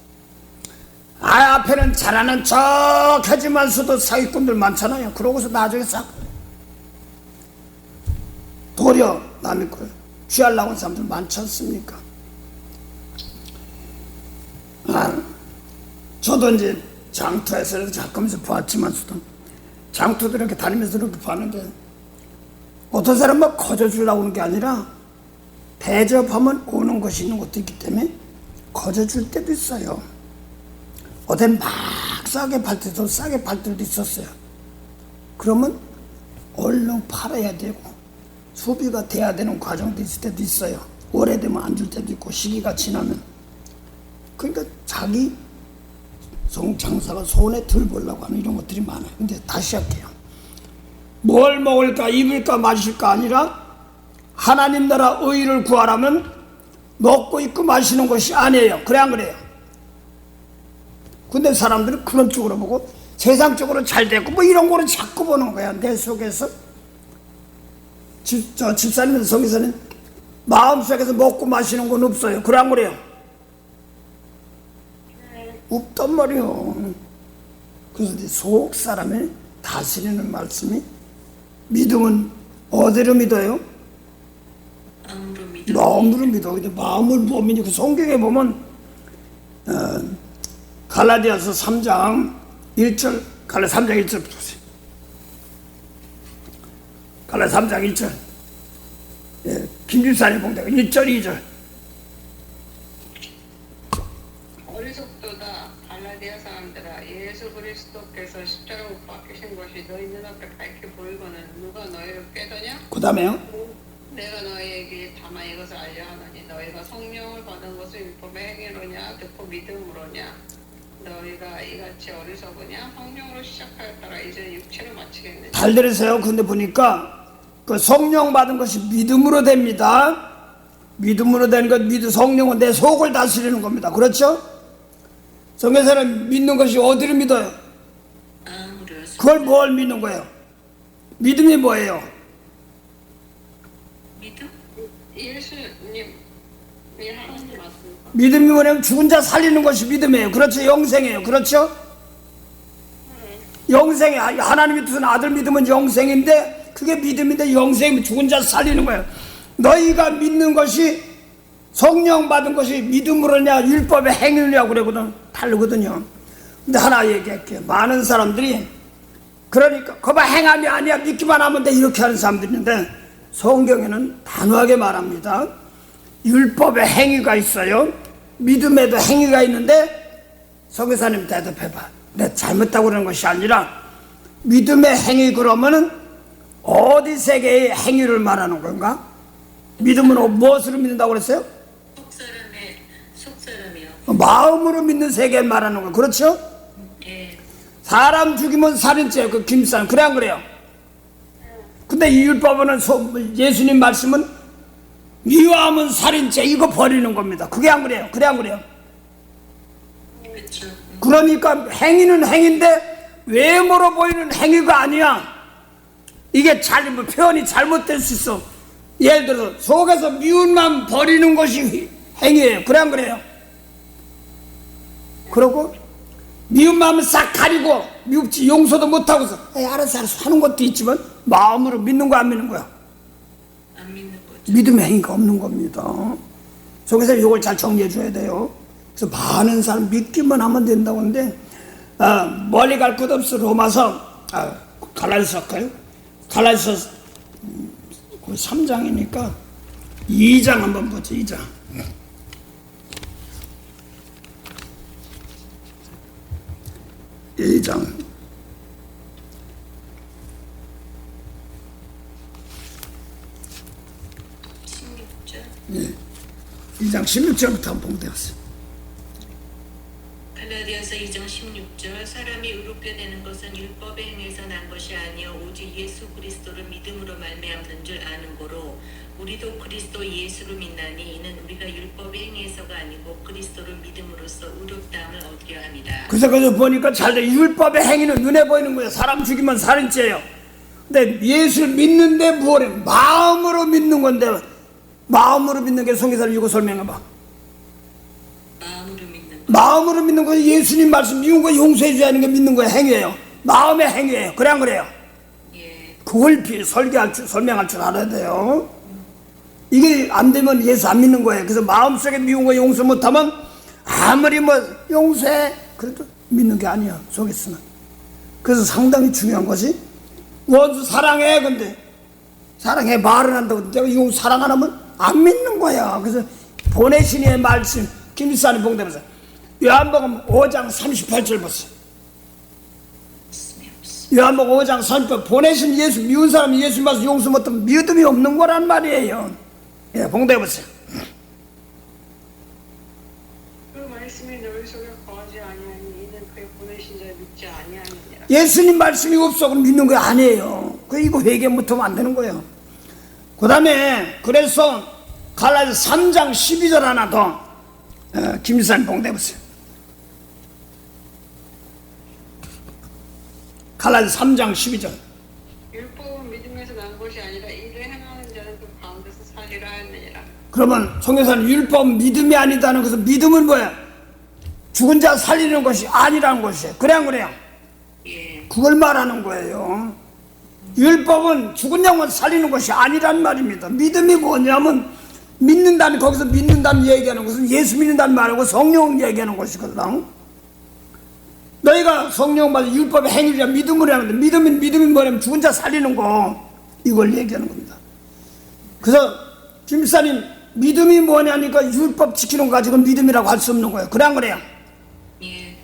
앞에는 잘하는 척 하지만서도 사기꾼들 많잖아요. 그러고서 나중에 싹 도리어 남의 걸 취하려고 하는 사람들 많지 않습니까? 저도 이제 장터에서 가끔씩 보았지만서도 장터들 이렇게 다니면서 이렇게 봤는데 어떤 사람은 막 거저주려고 하는 게 아니라 대접하면 오는 것이 있는 것도 있기 때문에 거저줄 때도 있어요. 어떤 막 싸게 팔 때도 싸게 팔 때도 있었어요. 그러면 얼른 팔아야 되고 소비가 돼야 되는 과정도 있을 때도 있어요. 오래되면 안 줄 때도 있고 시기가 지나면. 그러니까 자기 장사가 손에 덜 보려고 하는 이런 것들이 많아요. 근데 다시 할게요. 뭘 먹을까 입을까 마실까 아니라 하나님 나라 의를 구하라면 먹고 입고 마시는 것이 아니에요. 그래 안 그래요? 근데 사람들은 그런 쪽으로 보고 세상적으로 잘 됐고 뭐 이런 거를 자꾸 보는 거야. 내 속에서 집사님 성기사는 마음속에서 먹고 마시는 건 없어요. 그래 안 그래요? 없단 말이요. 그래서 속 사람을 다스리는 말씀이, 믿음은 어디로 믿어요? 마음으로 믿어. 근데 마음을 못 믿고, 그 성경에 보면 갈라디아서 3장 1절, 갈라 3장 1절 보세요. 갈라 3장 1절. 김집사님 봉대가 1절 2절. 어리석도다 갈라디아 사람들아, 예수 그리스도께서 십자가 못 박히신 것이 너희 눈앞에 밝게 보이거늘 누가 너희를 깨더냐? 그 다음에요. 내가 너희에게 다만 이것을 알려 하노니 너희가 성령을 받은 것을 율법의 행위로냐 듣고 믿음으로냐? 너희가 이같이 어리석으냐? 성령으로 시작하였다가 이제 육체를 마치겠느냐? 잘 들으세요. 근데 보니까 그 성령 받은 것이 믿음으로 됩니다. 믿음으로 되는 것, 성령은 내 속을 다스리는 겁니다. 그렇죠? 성경에서는 믿는 것이 어디를 믿어요? 그걸 뭘 믿는 거예요? 믿음이 뭐예요? 믿음? 예수님이 하나님 맞습니까? 믿음이 뭐냐면 죽은 자 살리는 것이 믿음이에요. 그렇죠? 영생이에요. 그렇죠? 영생이, 하나님이 두신 아들 믿으면 영생인데, 그게 믿음인데 영생이면 죽은 자 살리는 거예요. 너희가 믿는 것이, 성령 받은 것이 믿음으로냐 율법의 행위냐고 그러거든. 다르거든요. 근데 하나 얘기할게요. 많은 사람들이 그러니까 그거 행함이 아니야, 믿기만 하면 돼, 이렇게 하는 사람들이 있는데, 성경에는 단호하게 말합니다. 율법의 행위가 있어요. 믿음에도 행위가 있는데, 성교사님 대답해봐. 내가 잘못하고 그러는 것이 아니라, 믿음의 행위 그러면은 어디 세계의 행위를 말하는 건가? 믿음은 무엇으로 믿는다고 그랬어요? 속사람이요. 마음으로 믿는 세계 말하는 거. 그렇죠? 예. 사람 죽이면 살인죄, 그 김산. 그래 안 그래요? 근데 이 율법은 예수님 말씀은 미워하면 살인죄, 이거 버리는 겁니다. 그게 안 그래요? 그래 안 그래요? 그렇죠. 그러니까 행위는 행위인데 외모로 보이는 행위가 아니야. 이게 표현이 잘못될 수 있어. 예를 들어서 속에서 미움만 버리는 것이 행위예요. 그래 안 그래요? 그러고 미운 마음을 싹 가리고 미흡지 용서도 못하고서 알았어 하는 것도 있지만 마음으로 믿는 거야 안 믿는 거야? 안 믿는 거죠. 믿음의 행위가 없는 겁니다. 속에서 이걸 잘 정리해 줘야 돼요. 그래서 많은 사람 믿기만 하면 된다고 하는데, 멀리 갈 것 없어. 로마서, 갈라디아서 할까요? 갈라디아서 3장이니까 2장 한번 보죠. 2장. 2장 16절. 예. 2장 16절부터 한번 보면 되겠어요. 갈라디아서 2장 16절. 사람이 의롭게 되는 것은 율법의 행위에서 난 것이 아니요 오직 예수 그리스도를 믿음으로 말미암는 줄 아는 고로 우리도 그리스도 예수를 믿나니 이는 우리가 율법의 행위에서가 아니고 그리스도를 믿음으로써 의롭다함을 얻게 합니다. 그래서 보니까 잘 돼. 율법의 행위는 눈에 보이는 거예요. 사람 죽이면 살인죄예요. 근데 예수를 믿는데 뭐래? 마음으로 믿는 건데, 마음으로 믿는 게 성경에서 이거 설명해봐. 마음으로 믿는 거, 예수님 말씀 미운 거 용서해 줘야 하는 게 믿는 거예요. 행위예요. 마음의 행위예요. 그래 안 그래요? 예. 그걸 설명할 줄 알아야 돼요. 이게 안 되면 예수 안 믿는 거예요. 그래서 마음속에 미운 거 용서 못하면 아무리 용서해 그래도 믿는 게 아니야, 속에서는. 그래서 상당히 중요한 것이, 원수 사랑해, 근데 사랑해 말을 한다고 내가 이거 사랑 안 하면 안 믿는 거야. 그래서 보내신 이의 말씀, 김일산이 봉대면서 요한복음 5장 38절 보세요. 요한복음 5장 38절. 보내신 예수, 미운 사람이 예수 말씀 용서 못하면 믿음이 없는 거란 말이에요. 예, 봉대해 보세요. 그 말씀이 너희 속에 거하지 아니하니 이는 그의 보내신 자를 믿지 아니하느니라. 예수님 말씀이 없어 그럼 믿는 거 아니에요. 이거 회개 못하면 안 되는 거예요. 그 다음에 그래서 갈라디아서 3장 12절 하나 더 김일산 봉대해 보세요. 갈라디아서 3장 12절. 율법은 믿음에서 난 것이 아니라 이를 행하는 자는 그 가운데서 살리라 하느니라. 그러면 성경에서는 율법 믿음이 아니다는 것은 믿음은 뭐야? 죽은 자 살리는 것이 아니라는 것이에요. 그래 안 그래요? 예. 그걸 말하는 거예요. 율법은 죽은 영혼 살리는 것이 아니란 말입니다. 믿음이 뭐냐면 믿는다는, 거기서 믿는다는 얘기하는 것은 예수 믿는다는 말하고 성령 얘기하는 것이거든. 너희가 성령 받아 율법의 행위라 믿음을 하는데 믿음이 뭐냐면 죽은 자 살리는 거, 이걸 얘기하는 겁니다. 그래서 김 목사님 믿음이 뭐냐니까 율법 지키는 거 가지고 믿음이라고 할 수 없는 거예요. 그래 안 그래요? 예.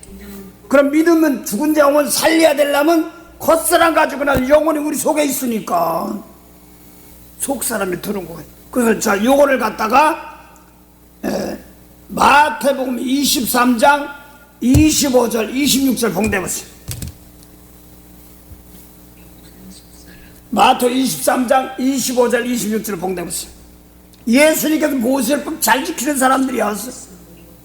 그럼 믿음은 죽은 자 영혼 살려야 되려면 겉사람 가지고는 영혼이 우리 속에 있으니까 속사람이 드는 거예요. 그래서 자, 요거를 갖다가 마태복음 23장 25절 26절 봉대보세요. 마태 23장 25절 26절 봉대보세요. 예수님께서 모세율법 잘 지키는 사람들이었어요.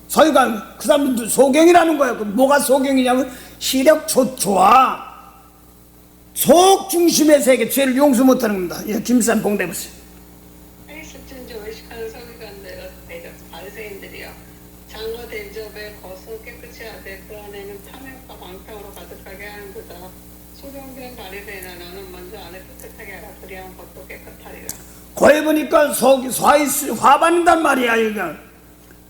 서기관, 그 사람들 소경이라는 거예요. 뭐가 소경이냐면 시력 좋아. 속 중심의 세계, 죄를 용서 못하는 겁니다. 예, 김산 봉대보세요. 일십천지 의식하는 서기관들 바리새인들이여, 장로 대접에 겉은 깨끗이 하되 그 안에는 탐욕과 방탕으로 가득하게 하는도다. 소경된 바리새인아, 너는 먼저 안에 깨끗하게 하라. 그리하면 겉도 깨끗하리라. 거기 보니까 화반인단 말이야. 이거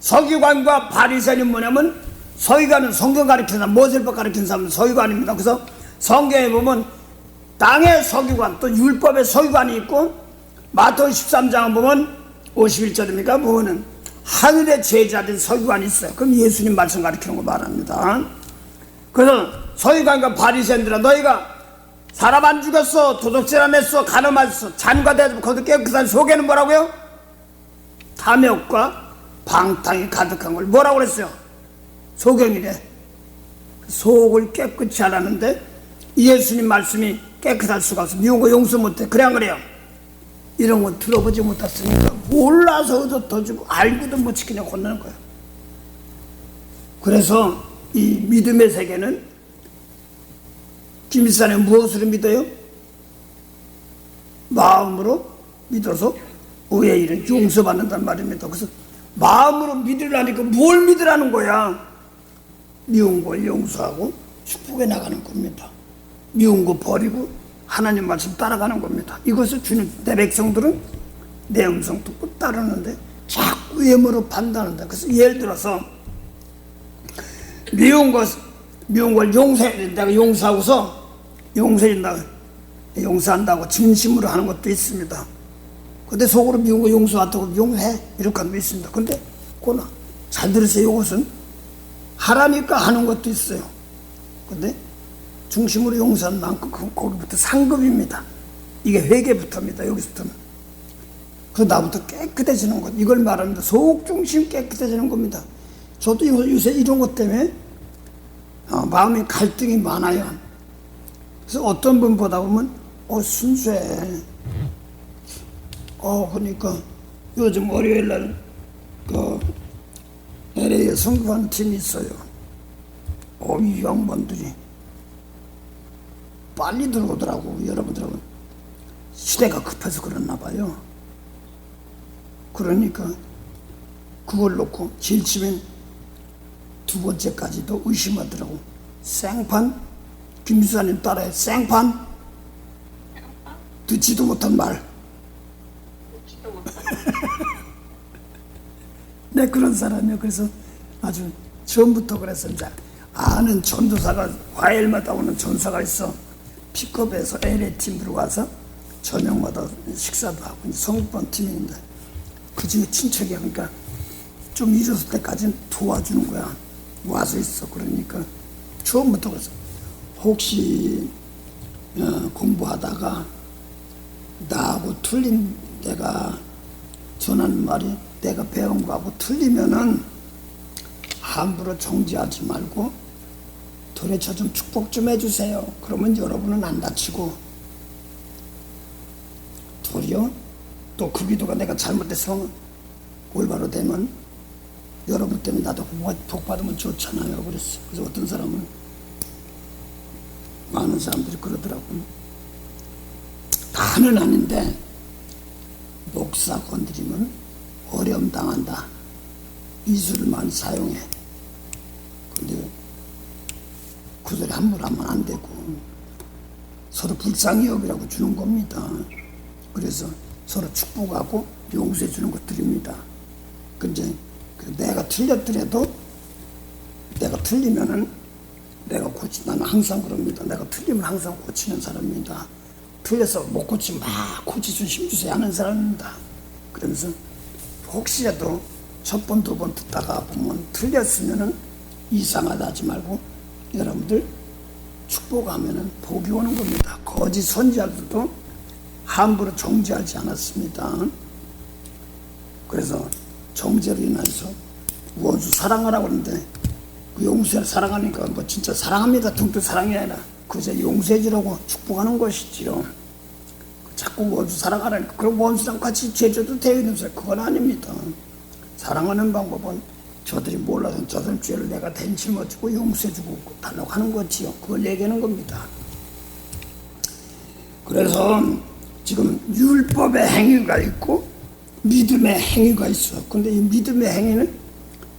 서기관과 바리새인이 뭐냐면, 서기관은 성경 가르치는 사람, 모세율법 가르치는 사람은 서기관입니다. 그래서 성경에 보면 땅의 서기관, 또 율법의 서기관이 있고, 마태복음 13장을 보면 51절입니까? 보면은 하늘의 제자된 서기관이 있어요. 그럼 예수님 말씀 가르치는 거 말합니다. 그래서 서기관과 바리새인들아, 너희가 사람 안 죽였어, 도둑질 안 했어, 간음 안 했어, 잔과 대접 거두 깨끗한 속에는 뭐라고요? 탐욕과 방탕이 가득한 걸 뭐라고 그랬어요? 소경이래. 속을 깨끗이 하라는데 예수님 말씀이 깨끗할 수가 없어. 미운 거 용서 못해. 그래 안 그래요? 이런 거 들어보지 못했으니까 몰라서도 더 주고 알고도 못 지키냐고 혼나는 거예요. 그래서 이 믿음의 세계는 김일산은 무엇으로 믿어요? 마음으로 믿어서 의의 일을 용서받는단 말입니다. 그래서 마음으로 믿으라니까 뭘 믿으라는 거야? 미운 걸 용서하고 축복해 나가는 겁니다. 미운 거 버리고 하나님 말씀 따라가는 겁니다. 이것을 주는 내 백성들은 내 음성 듣고 따르는데 자꾸 외모로 판단한다. 그래서 예를 들어서 미운 걸 용서해, 내가 용서하고서 용서한다고 진심으로 하는 것도 있습니다. 근데 속으로 미운 거 용서한다고 용해 이렇게 하는 거 있습니다. 근데 그거나 잘 들으세요. 이것은 하라니까 하는 것도 있어요. 근데 중심으로 용서한 만큼 거기부터 상급입니다. 이게 회개부터입니다. 여기서부터는. 그래서 나부터 깨끗해지는 것, 이걸 말합니다. 속 중심 깨끗해지는 겁니다. 저도 요새 이런 것 때문에 마음에 갈등이 많아요. 그래서 어떤 분 보다 보면 순수해. 그러니까 요즘 월요일날 LA에 성교하는 팀이 있어요. 이 양반들이 빨리 들어오더라고. 여러분들하고 시대가 급해서 그랬나 봐요. 그러니까 그걸 놓고 제일 처음엔 두 번째까지도 의심하더라고. 생판? 김수사님 따라해. 생판? 듣지도 못한 말. 네, 그런 사람이요. 그래서 아주 처음부터 그래서 이제 아는 전도사가 화요일마다 오는 전사가 있어. 픽업해서 LA 팀 들어가서 저녁마다 식사도 하고 성급한 팀인데 그 중에 친척이야. 그러니까 좀 잊었을 때까지는 도와주는 거야. 와서 있어. 그러니까 처음부터 그래서 혹시 공부하다가 나하고 틀린 내가 전하는 말이 내가 배운 거하고 틀리면은 함부로 정지하지 말고 도대체 좀 축복 좀 해주세요. 그러면 여러분은 안 다치고 도리어 또 그 기도가 내가 잘못돼서 올바로 되면 여러분 때문에 나도 복 받으면 좋잖아요. 그래서 어떤 사람은 많은 사람들이 그러더라고요. 다는 아닌데 목사 건드리면 어려움 당한다. 이술만 사용해. 근데 그 소리 함부로 하면 안 되고 서로 불쌍히 여기라고 주는 겁니다. 그래서 서로 축복하고 용서해 주는 것 드립니다. 근데 내가 틀렸더라도 내가 틀리면은 나는 항상 그럽니다. 내가 틀리면 항상 고치는 사람입니다. 틀려서 못 고치면 막 고치준 힘주세요 하는 사람입니다. 그러면서 혹시라도 첫 번, 두 번 듣다가 보면 틀렸으면은 이상하다 하지 말고 여러분들 축복하면은 복이 오는 겁니다. 거짓 선지자들도 함부로 정죄하지 않았습니다. 그래서 정죄로 인해서 원수 사랑하라고 하는데 그 용서를 사랑하니까 뭐 진짜 사랑합니다. 둥둥 사랑이 아니라 그저 용서해 주라고 축복하는 것이지요. 자꾸 원수 사랑하라니까 그럼 원수랑 같이 죄져도 되는데 그건 아닙니다. 사랑하는 방법은 저들이 몰라서 저들 죄를 내가 대신 짊어지고 용서해주고 달라고 하는 거지요. 그걸 얘기하는 겁니다. 그래서 지금 율법의 행위가 있고 믿음의 행위가 있어. 근데 이 믿음의 행위는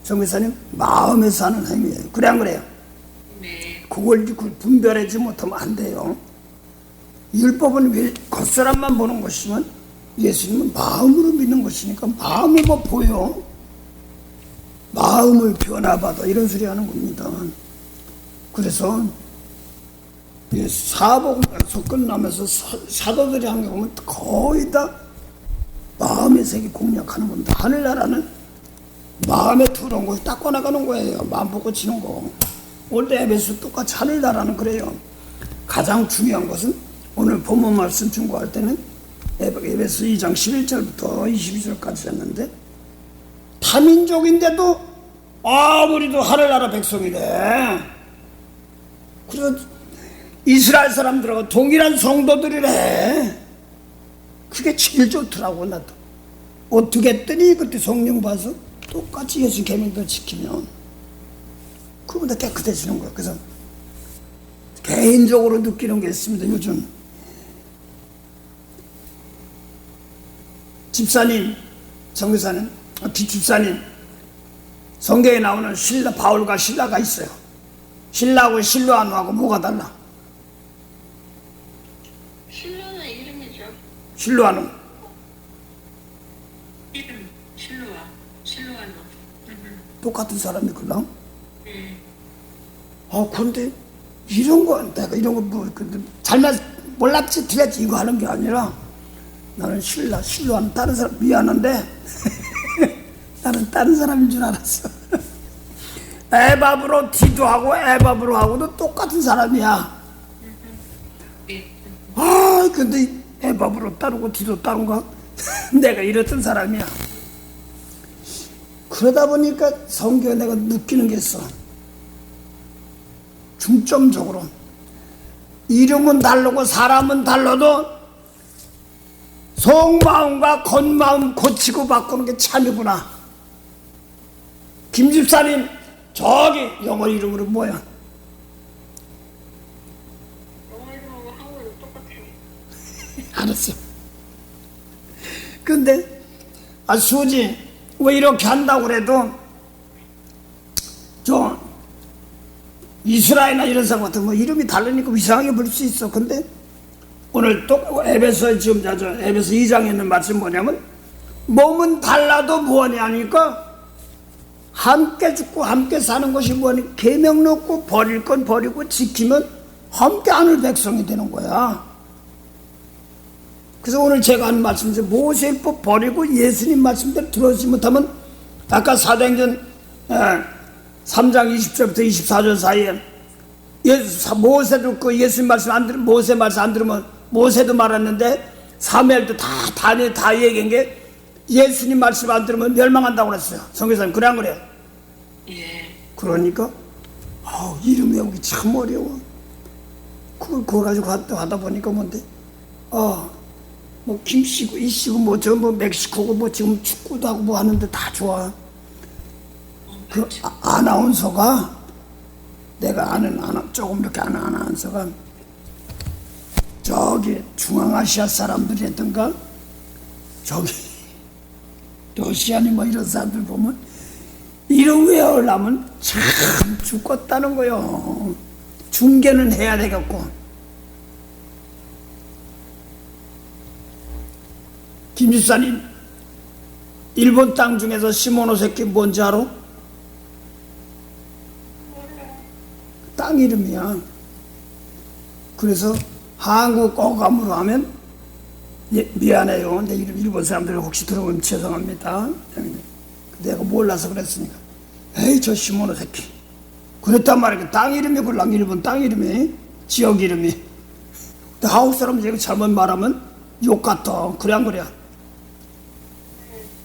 정교사님 마음에서 하는 행위예요. 그래 안 그래요? 네. 그걸 분별하지 못하면 안 돼요. 율법은 왜 겉사람만 보는 것이면 예수님은 마음으로 믿는 것이니까 마음이 뭐 보여? 마음을 변화받아 이런 소리 하는 겁니다. 그래서 사복음서 끝나면서 사도들이 한 게 보면 거의 다 마음의 세계 공략하는 겁니다. 하늘나라는 마음에 들어온 것을 닦고 나가는 거예요. 마음 보고 치는 거. 원래 에베소 똑같이 하늘나라는 그래요. 가장 중요한 것은 오늘 본문 말씀 중고할 때는 에베소 2장 11절부터 22절까지 했는데 타민족인데도 아무리도 하늘나라 백성이래. 그래서 이스라엘 사람들하고 동일한 성도들이래. 그게 제일 좋더라고. 나도 어떻게 했더니 그때 성령 봐서 똑같이 예수 계명들 지키면 그보다 깨끗해지는 거야. 그래서 개인적으로 느끼는 게 있습니다. 요즘 집사님, 정교사님, 집사님 성경에 나오는 바울과 실라가 있어요. 실라하고 실로아노하고 뭐가 달라? 실로는 이름이죠. 실로아노 이름 실로아노. 똑같은 사람이구나. 근데 이런 거 내가 이런 거 뭐 잘못 몰랐지 틀렸지 이거 하는 게 아니라 나는 실로아노 다른 사람 미안한데 나는 다른 사람인 줄 알았어. 에바브로 디도하고 에바브로 하고도 똑같은 사람이야. 근데 에바브로 따르고 디도 따른가? 내가 이랬던 사람이야. 그러다 보니까 성경에 내가 느끼는 게 있어. 중점적으로 이름은 다르고 사람은 달라도 속마음과 겉마음 고치고 바꾸는 게 참이구나. 김 집사님 저기 영어 이름으로 뭐야? 영어 이름하고 한국어로 똑같아요. 알았어. 근데 수지 왜 이렇게 한다고 그래도 저 이스라엘이나 이런 사람 같은 뭐 이름이 다르니까 이상하게 부를 수 있어. 근데 오늘 또 에베소 지금 에베소 2장에 있는 말씀 뭐냐면 몸은 달라도 뭐하냐 하니까 함께 죽고 함께 사는 것이 뭐니 계명 놓고 버릴 건 버리고 지키면 함께 하늘 백성이 되는 거야. 그래서 오늘 제가 하는 말씀은 모세율법 버리고 예수님 말씀대로 들어주지 못하면 아까 사도행전 3장 20절부터 24절 사이에 모세도 그 예수님 말씀 안 들으면 모세 말씀 안 들으면 모세도 말했는데 사무엘도 다 얘기한 게 예수님 말씀 안 들으면 멸망한다고 그랬어요. 성경사님 그래 안 그래요? 예. 그러니까 이름 외우기 참 어려워. 그거 가지고 하다 보니까 뭔데 뭐 김씨고 이씨고 뭐 멕시코고 뭐 지금 축구도 하고 뭐 하는데 다 좋아. 아나운서가 내가 아는 조금 이렇게 아는 아나운서가 저기 중앙아시아 사람들이던가 저기 러시아니 뭐 이런 사람들 보면 이름 외우려면 참 죽겠다는 거요. 중계는 해야 되겠고. 김집사님, 일본 땅 중에서 시모노세키 뭔지 알아? 땅 이름이야. 그래서 한국 어감으로 하면, 예, 미안해요. 내 이름 일본 사람들 혹시 들어보면 죄송합니다. 내가 몰라서 그랬으니까. 에이, 저 시모노세키. 그랬단 말이야. 땅 이름이 굴랑 일본 땅 이름이, 지역 이름이. 근데 한국 사람들 이거 잘못 말하면 욕 같아. 그래 안 그래?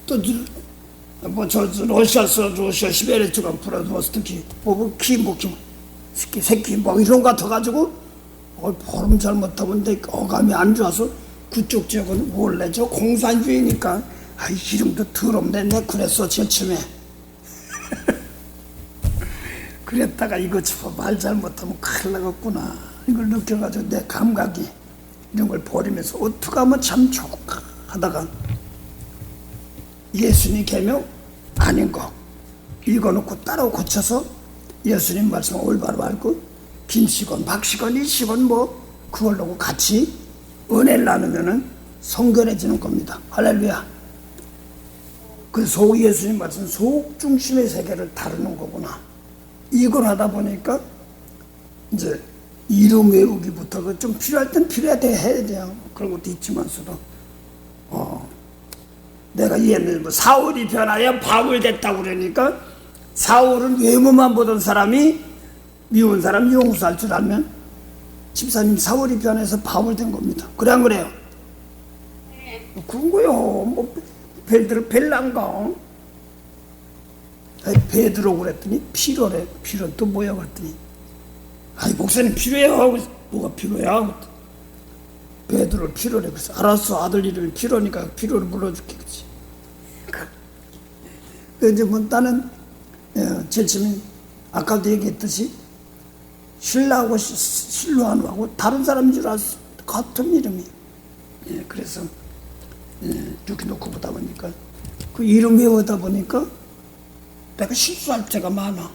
또 뭐 저 러시아 시베리아 쪽은 브라드보스토키 새끼 뭐 이런 거 같아가지고 발음 잘못하는데 어감이 안 좋아서 그쪽 지역은 원래 저 공산주의니까 이름도 더럽네. 내 그랬어 제쯤에. 그랬다가 이거 말 잘못하면 큰일 나겠구나. 이걸 느껴가지고 내 감각이 이런 걸 버리면서 어떻게 하면 참 좋을까 하다가 예수님 계명 아닌 거 읽어놓고 따로 고쳐서 예수님 말씀 올바로 알고 김씨건 박씨건 이씨건 뭐 그걸로 같이 은혜를 나누면은 성결해지는 겁니다. 할렐루야. 그 속 예수님 말씀 속 중심의 세계를 다루는 거구나. 이걸 하다 보니까 이제 이름 외우기부터 좀 필요할 땐 필요하대 해야 돼요. 그런 것도 있지만서도 내가 옛날에 뭐 사울이 변하여 바울 됐다고 그러니까 사울은 외모만 보던 사람이 미운 사람 용서할 줄 알면 집사님 사울이 변해서 바울 된 겁니다. 그래 안 그래요? 그런 거요. 뭐 벨란가 베드로 그랬더니 필요래. 필요 또 뭐야 그랬더니 목사님 필요해요. 뭐가 필요해요? 베드로 필요래. 그래서 알았어. 아들 이름이 필요니까 필요를 불러줄게. 그치? 이제 뭐 나는 제침이 아까도 얘기했듯이 신라하고 실로하고 다른 사람인 줄 알았어. 같은 이름이. 그래서 이렇게 놓고 보다 보니까 그 이름 외우다 보니까 내가 실수할 때가 많아.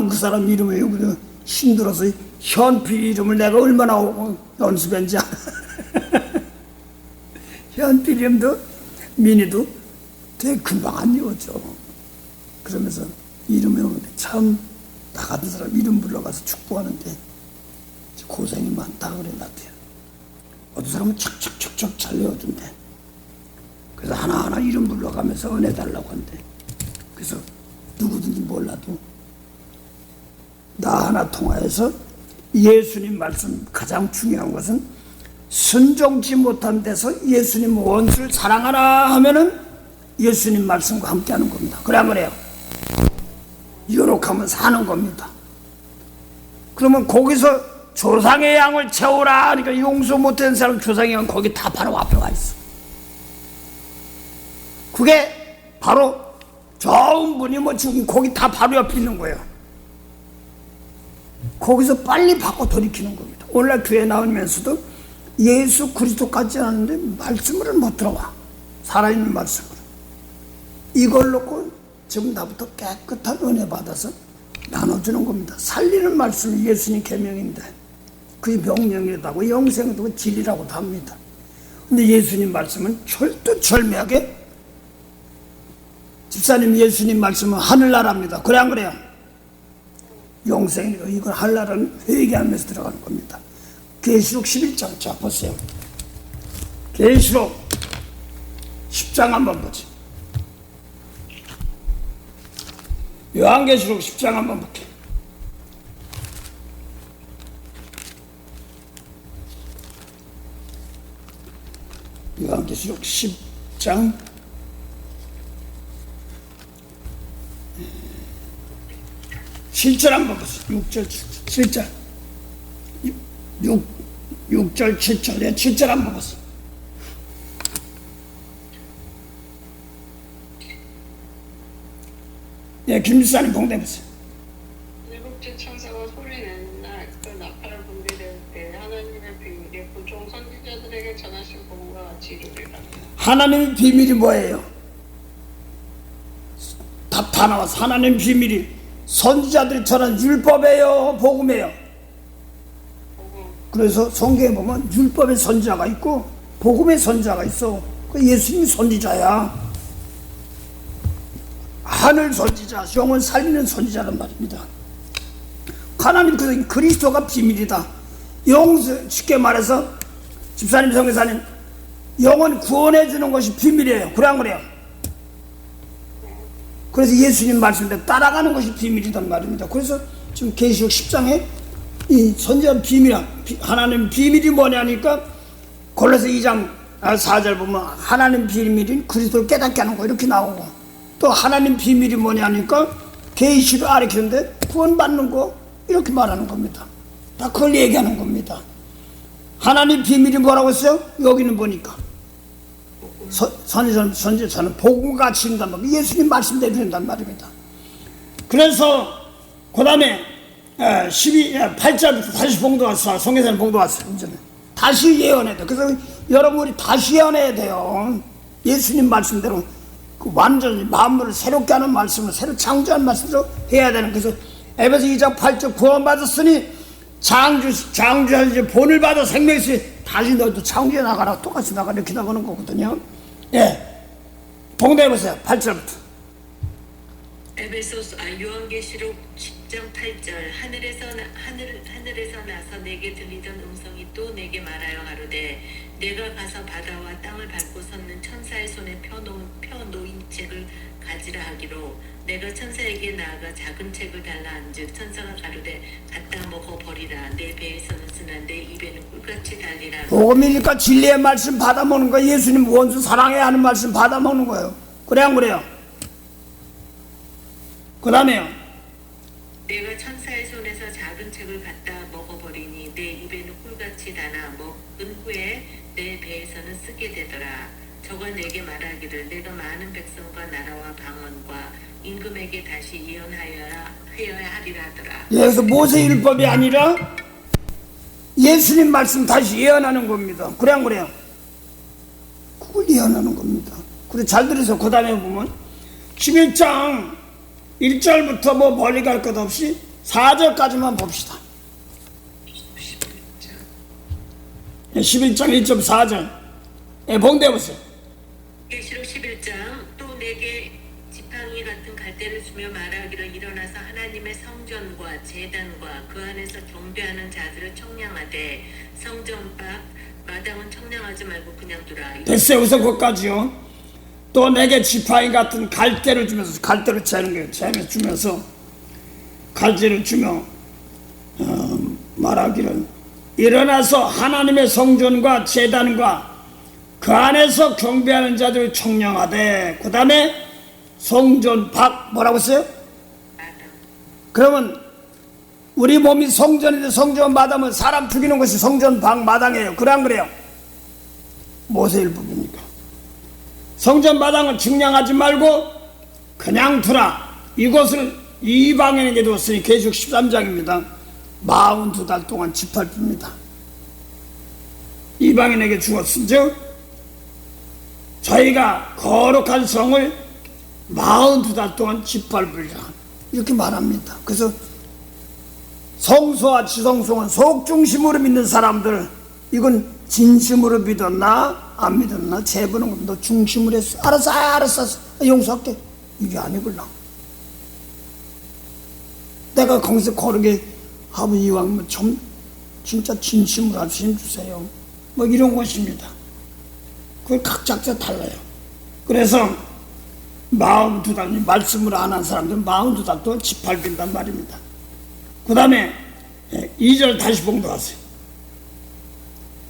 그 사람 이름 외우고 힘들어서 현필 이름을 내가 얼마나 연습했는지 알아. 현필 이름도 민희도 되게 금방 안 외워져. 그러면서 이름 외우는데 참 나 같은 사람 이름 불러가서 축복하는데 고생이 많다 그래 나한테. 어떤 사람은 척척척척 잘 외워준대. 그래서 하나하나 이름 불러가면서 은혜 달라고 한대. 그래서 누구든지 몰라도 나 하나 통하여서 예수님 말씀 가장 중요한 것은 순종치 못한 데서 예수님 원수를 사랑하라 하면은 예수님 말씀과 함께 하는 겁니다. 그래 안 그래요? 요렇게 하면 사는 겁니다. 그러면 거기서 조상의 양을 채우라 하니까 용서 못한 사람 조상의 양은 거기 다 바로 앞에 와 있어. 그게 바로 좋은 분이 뭐 죽인 거기 다 바로 옆에 있는 거예요. 거기서 빨리 바꿔 돌이키는 겁니다. 오늘날 교회 나오면서도 예수 그리스도 같지 않은데 말씀을 못 들어와. 살아있는 말씀으로. 이걸 놓고 지금 나부터 깨끗한 은혜 받아서 나눠주는 겁니다. 살리는 말씀이 예수님 계명인데 그게 명령이라고 영생이라고 진리라고도 합니다. 근데 예수님 말씀은 철두철미하게 집사님 예수님 말씀은 하늘나라입니다. 그래 안 그래요? 영생이고 이걸 하늘나라는 회개하면서 들어가는 겁니다. 계시록 11장 자 보세요. 계시록 10장 한번 보죠. 요한계시록 10장 한번 볼게요. 요한계시록 10장 7절 한번 보세요. 6절 7절 6절 7절 7절 한번 보세요. 김지사님 봉대보세요. 일곱째 천사가 소리낸 날 그 나팔을 분비될 때 무엇이 이루리라. 하나님의 비밀이 뭐예요? 답 다 나와서 하나님의 비밀이 선지자들이 전한 율법이에요, 복음이에요? 그래서 성경에 보면 율법의 선지자가 있고 복음의 선지자가 있어. 그 예수님이 선지자야. 하늘 선지자, 영혼 살리는 선지자란 말입니다. 하나님 그리스도가 비밀이다. 쉽게 말해서 집사님, 성교사님, 영혼 구원해 주는 것이 비밀이에요. 그래 안 그래요? 그래서 예수님 말씀대로 따라가는 것이 비밀이란 말입니다. 그래서 지금 계시록 10장에 이 선지자 비밀, 하나님 비밀이 뭐냐니까 골로새 2장 4절 보면 하나님 비밀인 그리스도를 깨닫게 하는 거 이렇게 나오고, 또 하나님 비밀이 뭐냐니까 계시를 가리키는데 구원받는 거 이렇게 말하는 겁니다. 다 그걸 얘기하는 겁니다. 하나님 비밀이 뭐라고 했어요? 여기는 보니까 선지자는 복음같이 인단 말이에요. 예수님 말씀대로 된단 말입니다. 그래서 그 다음에 8절부터 다시 봉도왔어. 성경에서는 봉도왔어요. 이제는 다시 예언해야 돼. 그래서 여러분 우리 다시 예언해야 돼요. 예수님 말씀대로 그 완전히 만물을 새롭게 하는 말씀을 새로 창조한 말씀으로 해야 되는. 그래서 에베소 2장 8절 구원받았으니 창조할 이제 본을 받아 생명이 다시 너도 창조해 나가라. 똑같이 나가라. 이렇게 나가는 거거든요. 예. 봉도해보세요. 8절부터. 요한계시록 10장 8절 하늘에서 나서 내게 들리던 음성이 또 내게 말하여 가로되 내가 가서 바다와 땅을 밟고 섰는 천사의 손에 펴놓인 책을 가지라 하기로 내가 천사에게 나아가 작은 책을 달라 한즉 천사가 가로되 갖다 먹어버리라. 내 배에서는 쓰나 내 입에는 꿀같이 달리라. 복음이니까 진리의 말씀 받아먹는 거예요. 예수님 원수 사랑해야 하는 말씀 받아먹는 거예요. 그래 안 그래요? 그 다음에요. 내가 천사의 손에서 작은 책을 갖다 먹어버리니 내 입에는 꿀같이 달아 먹은 후에 내 배에서는 쓰게 되더라. 저가 내게 말하기를 내가 많은 백성과 나라와 방언과 임금에게 다시 예언하여야 하리라 하더라. 그래서 모세 율법이 아니라 예수님 말씀 다시 예언하는 겁니다. 그래 안 그래요? 그걸 예언하는 겁니다. 그래 잘 들으세요. 그 다음에 보면 11장 1절부터 뭐 멀리 갈 것 없이 4절까지만 봅시다. 11장 1.4절 봉대해보세요. 계시록 11장 또 내게 지팡이 같은 갈대를 주며 말하기를 일어나서 하나님의 성전과 제단과 그 안에서 경배하는 자들을 청량하되 성전 밖 마당은 청량하지 말고 그냥 두라. 됐어요. 우선 그것까지요. 또 내게 지팡이 같은 갈대를 주면서, 갈대를 주면서 갈대를 주며 말하기를 일어나서 하나님의 성전과 제단과 그 안에서 경배하는 자들을 청량하되, 그 다음에 성전 밖 뭐라고 했어요? 그러면 우리 몸이 성전인데 성전 마당은 사람 죽이는 것이 성전 밖 마당이에요. 그래 안 그래요? 모세율법이니까 성전 마당을 측량하지 말고 그냥 두라. 이것을 이방인에게 두었으니 계시록 13장입니다. 42달 동안 짓밟힙니다. 이방인에게 주었은즉 저희가 거룩한 성을 42달 동안 짓밟으리라. 이렇게 말합니다. 그래서 성소와 지성소는 속중심으로 믿는 사람들, 이건 진심으로 믿었나 안 믿었나 재보는 겁니다. 너 중심으로 했어. 알았어 용서할게. 이게 아니구나. 내가 거기서 거룩에 아버지 이왕 좀 진짜 진심으로 할 수 주세요. 뭐 이런 것입니다. 그걸 각자 달라요. 그래서 42달 말씀을 안 한 사람들은 42달 동안 짓밟힌단 말입니다. 그 다음에 2절 다시 봉독하세요.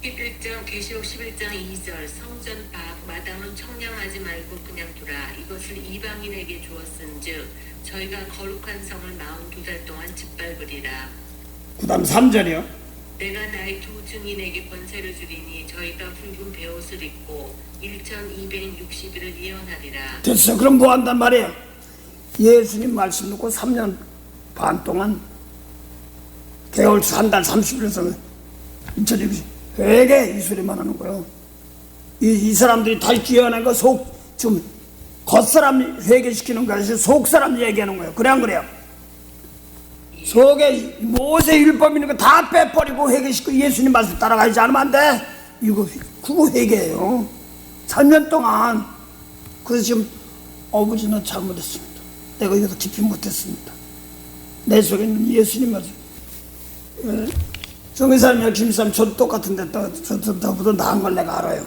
11장 계시록 11장 2절 성전 밖 마당은 청량하지 말고 그냥 두라. 이것을 이방인에게 주었은즉 저희가 거룩한 성을 42달 동안 짓밟으리라. 그 다음 3절이요. 내가 나의 두 증인에게 권세를 주리니 저희가 붉은 베옷을 입고 1260일을 예언하리라. 됐어. 그럼 뭐 한단 말이에요? 예수님 말씀 듣고 3년 반 동안 개월 한 달 30일에서 2020일 회개 이 소리만 하는 거예요. 이 사람들이 다시 귀환한 거 좀 겉사람 회개시키는 것이 속사람 얘기하는 거예요. 그래 안 그래요? 속에 모세 율법 있는 거 다 빼버리고 회개시키고 예수님 말씀 따라가지 않으면 안 돼. 그거 회개예요. 3년 동안. 그래서 지금 아버지는 잘못했습니다. 내가 이것도 깊이 못했습니다. 내 속에 있는 예수님 말씀. 정의사님이나 김사님 저도 똑같은데 저보다 나은 걸 내가 알아요.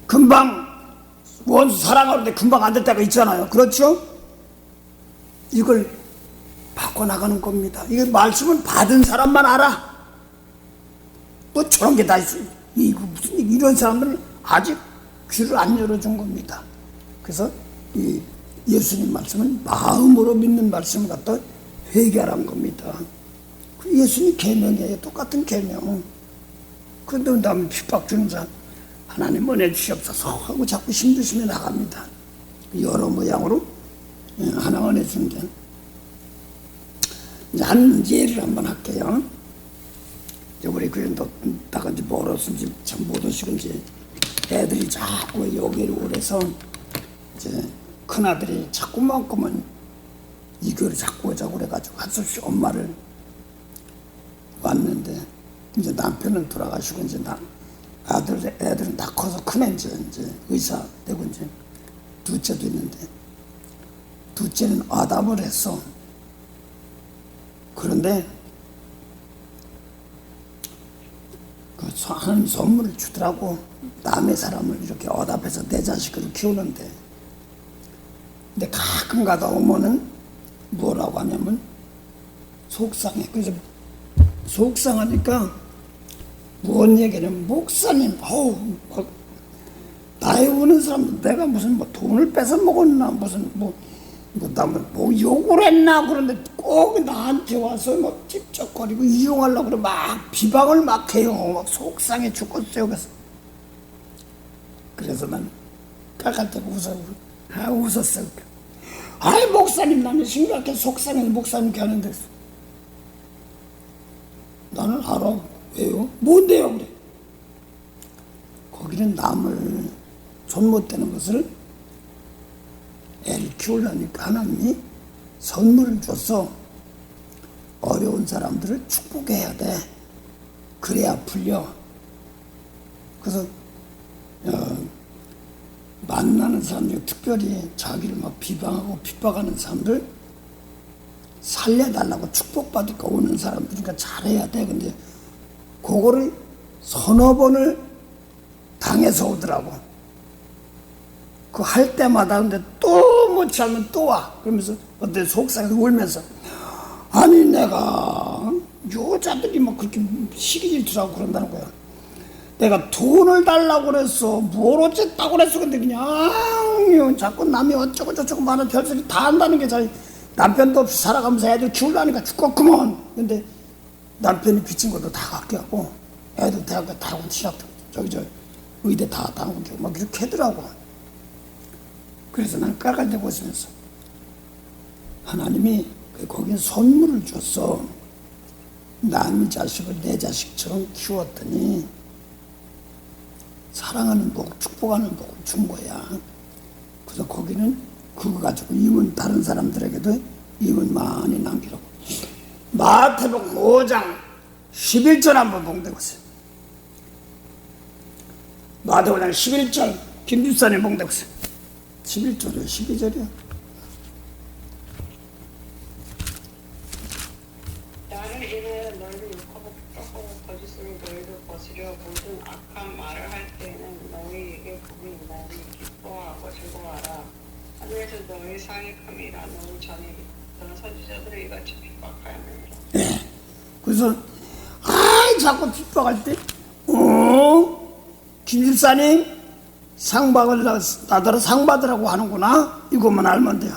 금방 원수 사랑하는데 금방 안 될 때가 있잖아요. 그렇죠? 이걸 바꿔나가는 겁니다. 이게 말씀은 받은 사람만 알아. 뭐 저런 게 다 있어요. 무슨 이런 사람들은 아직 귀를 안 열어준 겁니다. 그래서 이 예수님 말씀은 마음으로 믿는 말씀을 갖다 회개하라는 겁니다. 예수님 계명이에요. 똑같은 계명. 그런데 남을 핍박 주는 사람 하나님 은혜 주시옵소서 하고 자꾸 힘드시며 나갑니다. 여러 모양으로 하나 은혜 주는 게. 이제 한 예를 한번 할게요. 우리 교회도 나가 이제 멀어서 이제 참 못 오시고 이제 애들이 자꾸 여기로 오래서 이제 큰 아들이 자꾸만큼은 이 교회를 자꾸 오자고 그래가지고 한 수씩 엄마를 왔는데 이제 남편은 돌아가시고 이제 애들은 다 커서 큰 이제 의사 되고 이제 둘째도 있는데 둘째는 아담을 했어. 그런데 그 하나님 선물을 주더라고. 남의 사람을 이렇게 어답해서 내 자식을 키우는데. 근데 가끔 가다 오면은 뭐라고 하냐면 속상해. 그래서 속상하니까 뭔 얘기냐면 목사님, 나이 오는 사람들 내가 무슨 뭐 돈을 뺏어 먹었나 무슨 뭐 욕을 했나 그런데 꼭 나한테 와서 막 찝쩍거리고 이용하려고 그래 막 비방을 막 해요. 막 속상해 죽겠어요. 그래서 난 깔깔 대고 웃었어요. 아이 목사님 나는 심각하게 속상해 목사님께 하는데 나는 알아. 왜요? 뭔데요? 그래. 거기는 남을 손 못 대는 것을 애를 키우려니까 하나님이 선물을 줘서 어려운 사람들을 축복해야 돼. 그래야 풀려. 그래서 만나는 사람 중에 특별히 자기를 막 비방하고 핍박하는 사람들 살려달라고 축복받을까 오는 사람들이니까 잘해야 돼. 근데 그거를 서너 번을 당해서 오더라고. 그 할 때마다 근데 또 못 참으면 또 와. 그러면서 어때 속상해서 울면서 아니 내가 여자들이 막 그렇게 시기 질투하고 그런다는 거야. 내가 돈을 달라고 그랬어. 뭘 어쨌다고 그랬어. 근데 그냥 자꾸 남이 어쩌고 저쩌고 말하는 별소리 다 한다는 게 자기 남편도 없이 살아가면서 애들 키우려니까 죽겠구먼. 근데 남편이 빚진 것도 다 갚게 하고 애들 대학교 다 하고 시작도 의대 다 다니고 막 이렇게 하더라고. 그래서 난 깔깔대고 있으면서 하나님이 거기에 선물을 줬어. 남의 자식을 내 자식처럼 키웠더니 사랑하는 복, 축복하는 복을 준 거야. 그래서 거기는 그거 가지고 이문 다른 사람들에게도 이문 많이 남기라고. 마태복음 5장 11절 한번 봉독하세요. 마태복음 5장 11절 김집사님 봉독하세요. 11절이요 12절이요. 나를 인하여 너희를 욕하고 핍박하고 거짓으로 너희를 거스려 모든 악한 말을 할 때에는 너희에게 복이 있나니 기뻐하고 즐거워하라. 하늘에서 너희 상익함이라. 너희 전에 있던 선지자들을 이같이 핍박하였느니라. 네. 그래서 자꾸 핍박할 때 김집사님 상 받으라 상 받으라고 하는구나. 이것만 알면 돼요.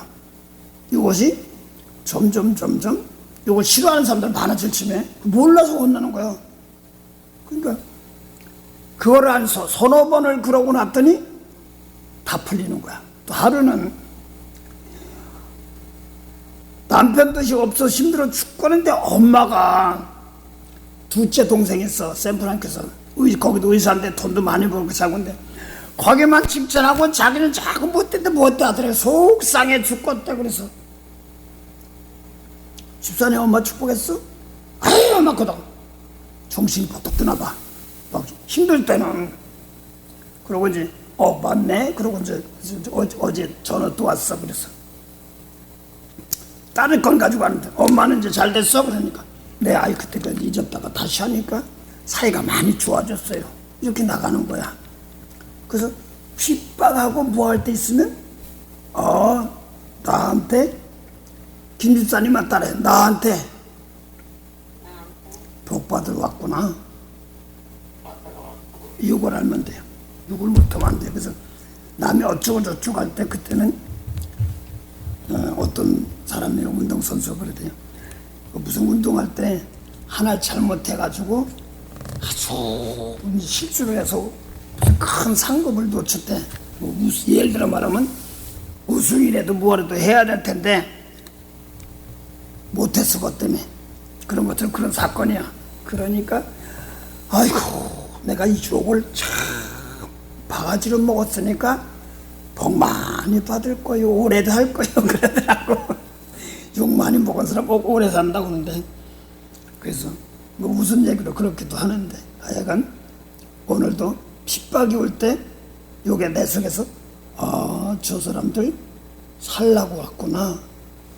이것이 점점 이거 싫어하는 사람들 많아질 쯤에 몰라서 혼나는 거야. 그러니까 그거를 한 서너 번을 그러고 났더니 다 풀리는 거야. 또 하루는 남편 뜻이 없어 힘들어 죽겠는데 엄마가 둘째 동생이 있어. 샌프란키스에서 거기도 의사인데 돈도 많이 벌고 사고인데 거기만 칭찬하고 자기는 자꾸 못됐다 못하더래. 속상해 죽겠다. 그래서 집사님 엄마 축복했어? 아유 엄마 거다. 정신이 버떡 드나봐. 막 힘들 때는. 그러고 이제 맞네. 그러고 이제 어제 전화 또 왔어. 그래서 다른 건 가지고 왔는데 엄마는 이제 잘 됐어. 그러니까 내 아이 그때까지 잊었다가 다시 하니까 사이가 많이 좋아졌어요. 이렇게 나가는 거야. 그래서 핍박하고 뭐 할 때 있으면 나한테 김 집사님만 따라해. 나한테 복 받으러 왔구나. 욕을 하면 돼요. 욕을 못하면 안 돼요. 그래서 남이 어쩌고 저쩌고 할 때 그때는 어떤 사람이 운동선수가 그러대요. 무슨 운동할 때 하나 잘못해가지고 아주 실수를 해서 큰 상급을 놓쳤대. 예를 들어 말하면 우승이라도 뭐라도 해야 될 텐데 못했어. 그것 때문에 그런 것처럼 그런 사건이야. 그러니까 아이고 내가 이 욕을 참 바가지로 먹었으니까 복 많이 받을 거요. 오래도 할 거요. 그러더라고. 욕 많이 먹은 사람 오래 산다고 하는데, 그래서 뭐 무슨 얘기로 그렇게도 하는데, 하여간 오늘도 핍박이 올 때 요게 내 속에서 저 사람들 살라고 왔구나.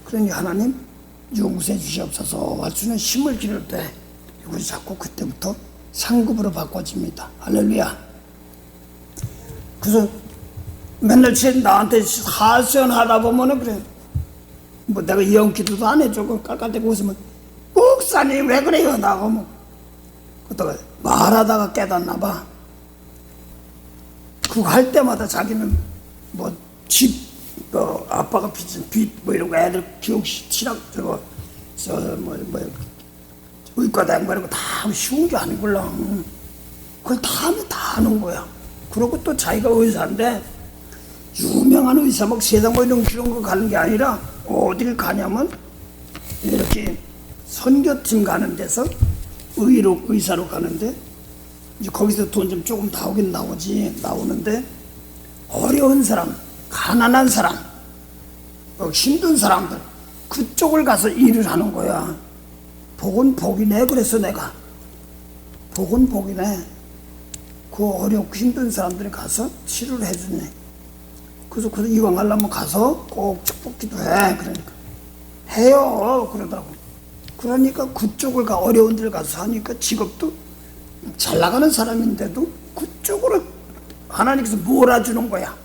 그러니 하나님 용서해 주시옵소서 할 수는 힘을 기를 때 이것이 자꾸 그때부터 상급으로 바꿔집니다. 할렐루야. 그래서 맨날 나한테 하소연하다 보면은 그래. 뭐 내가 이형 기도도 안 해줘. 깔깔대고 웃으면 목사님 왜 그래요? 나가 뭐 그러다가 말하다가 깨닫나 봐. 그거 할 때마다 자기는 뭐 집 아빠가 빚은 빚 뭐 이런 거 애들 교육 치락 저거 의과다 이런 거 다 쉬운 게 아니걸라. 그걸 다 하면 다 하는 거야. 그러고 또 자기가 의사인데 유명한 의사 막 세상 뭐 이런 거 가는 게 아니라 어딜 가냐면 이렇게 선교팀 가는 데서 의사로 가는데 이제 거기서 돈 좀 조금 나오긴 나오는데 어려운 사람, 가난한 사람, 힘든 사람들 그쪽을 가서 일을 하는 거야. 복은 복이네. 그래서 내가 복은 복이네. 그 어렵고 힘든 사람들이 가서 치료를 해주네. 그래서 이왕 하려면 가서 꼭 축복기도 해. 그러니까 해요. 그러다고. 그러니까 그쪽을 어려운 데를 가서 하니까 직업도 잘 나가는 사람인데도 그쪽으로 하나님께서 몰아주는 거야.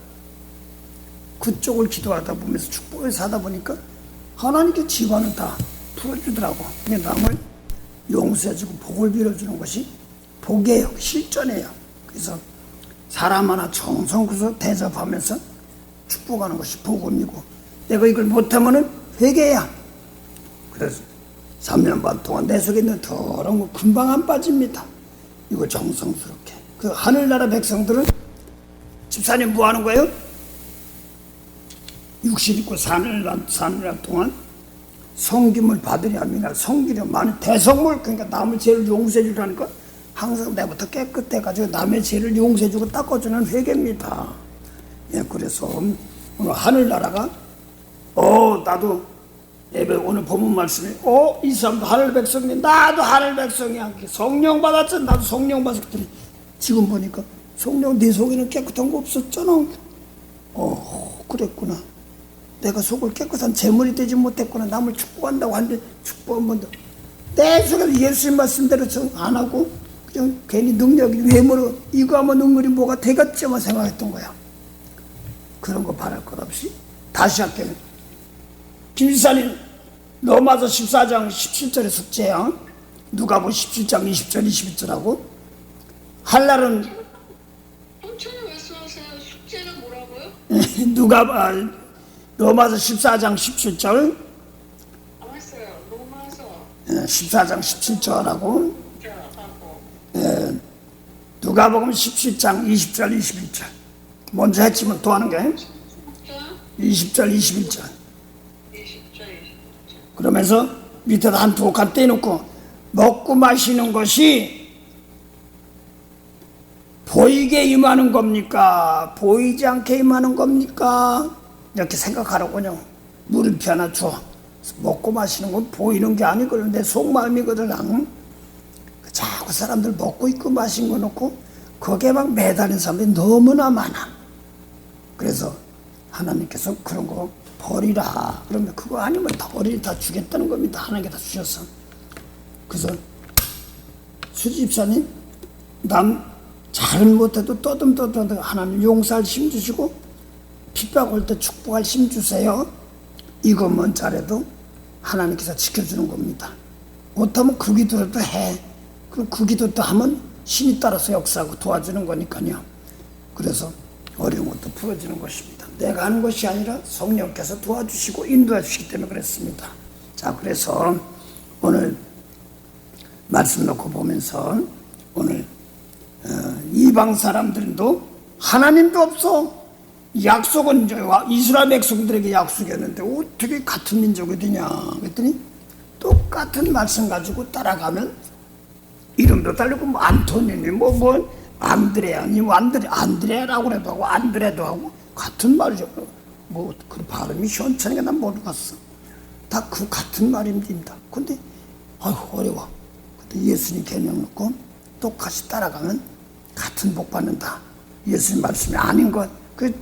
그쪽을 기도하다 보면서 축복을 사다 보니까 하나님께 집안은 다 풀어주더라고. 그냥 남을 용서해주고 복을 빌어주는 것이 복이에요. 실전이에요. 그래서 사람 하나 정성껏 대접하면서 축복하는 것이 복음이고, 내가 이걸 못하면은 회개야. 그래서 3년 반 동안 내 속에 있는 더러운 거 금방 안 빠집니다. 이거 정성스럽게. 그 하늘나라 백성들은 집사님 뭐 하는 거예요? 60 있고 사느라 동안 성김을 받으려 합니다. 성기려 많은 대성물, 그러니까 남의 죄를 용서해 주라니까 항상 내부터 깨끗해가지고 남의 죄를 용서해 주고 닦아주는 회개입니다. 예, 그래서 오늘 하늘나라가 나도 예배 오늘 본문 말씀에 이 사람도 하늘 백성이네. 나도 하늘 백성이야. 성령 받았지. 나도 성령 받았더니 지금 보니까 성령 내 속에는 깨끗한 거 없었잖아. 그랬구나. 내가 속을 깨끗한 재물이 되지 못했구나. 남을 축복한다고 하는데 축복 한 번도 내 속에서 예수님 말씀대로 안 하고 그냥 괜히 능력이 외모로 이거 하면 능력이 뭐가 되겠지만 생각했던 거야. 그런 거 바랄 것 없이 다시 할게요. 김지사님 로마서 14장 17절의 숙제야. 누가복음 17장 20절 21절하고 할 날은 천천히 말씀하세요. 숙제가 뭐라고요? 로마서 14장 17절 알았어요. 로마서 14장 17절하고 누가복음 17장 20절 21절 먼저 했지만 또 하는 게 20절 21절 그러면서 밑에다 한 두 칸 떼놓고 먹고 마시는 것이 보이게 임하는 겁니까? 보이지 않게 임하는 겁니까? 이렇게 생각하라고요. 물음표 하나 줘. 먹고 마시는 건 보이는 게 아니거든. 내 속마음이거든. 자꾸 사람들 먹고 있고 마신 거 놓고 거기에 막 매달린 사람들이 너무나 많아. 그래서 하나님께서 그런 거 버리라. 그러면 그거 아니면 다 버리리 다 주겠다는 겁니다. 하나님께 다 주셔서. 그래서 수집사님 남 잘은 못해도 떠듬떠듬 하나님 용서할 힘 주시고 핍박 올 때 축복할 힘 주세요. 이것만 잘해도 하나님께서 지켜주는 겁니다. 못하면 그 기도라도 해. 그럼 그 기도도 하면 신이 따라서 역사하고 도와주는 거니까요. 그래서 어려운 것도 풀어지는 것입니다. 내가 하는 것이 아니라 성령께서 도와주시고 인도해 주시기 때문에 그랬습니다. 자, 그래서 오늘 말씀 놓고 보면서 오늘 이방 사람들도 하나님도 없어. 약속은 이스라엘 백성들에게 약속이었는데 어떻게 같은 민족이 되냐 그랬더니 똑같은 말씀 가지고 따라가면 이름도 달리고 뭐 안토니니 뭐 안드레아니 뭐 안드레아라고 해도 하고 안드레도 하고 같은 말이죠. 뭐 그 발음이 시원찮으니까 난 모르겠어. 다 그 같은 말입니다. 근데 어려워. 근데 예수님 계명 놓고 똑같이 따라가면 같은 복 받는다. 예수님 말씀이 아닌 것. 그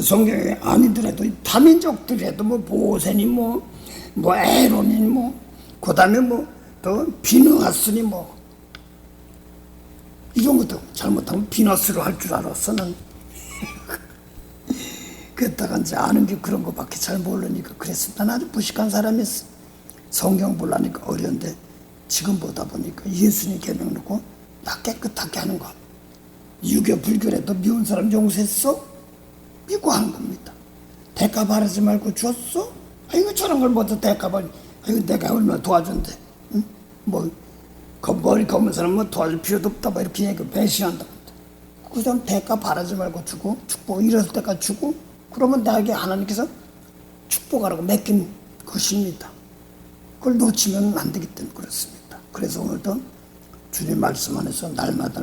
성경에 아니더라도 다민족들에도 뭐 모세니 뭐 에론이 뭐 그다음에 뭐 또 비느하스니 뭐 이런 것도 잘못하면 비너스로 할 줄 알았어는. 그랬다가 이제 아는 게 그런 거밖에 잘 모르니까 그랬습니다. 난 아주 무식한 사람이었어. 성경 보려니까 어려운데 지금 보다 보니까 예수님 계명 놓고 나 깨끗하게 하는 거. 유교 불교라도 미운 사람 용서했어? 믿고 하는 겁니다. 대가 바라지 말고 줬어? 아이고 저런 걸 먼저 대가 바라. 아이고 내가 얼마나 도와준대. 응? 뭐 머리 검은 사람 뭐 도와줄 필요도 없다. 뭐 이렇게 얘기 배신한다. 그 사람 대가 바라지 말고 주고 축복 이럴 때까지 주고 그러면 나에게 하나님께서 축복하라고 맡긴 것입니다. 그걸 놓치면 안 되기 때문에 그렇습니다. 그래서 오늘도 주님 말씀 안에서 날마다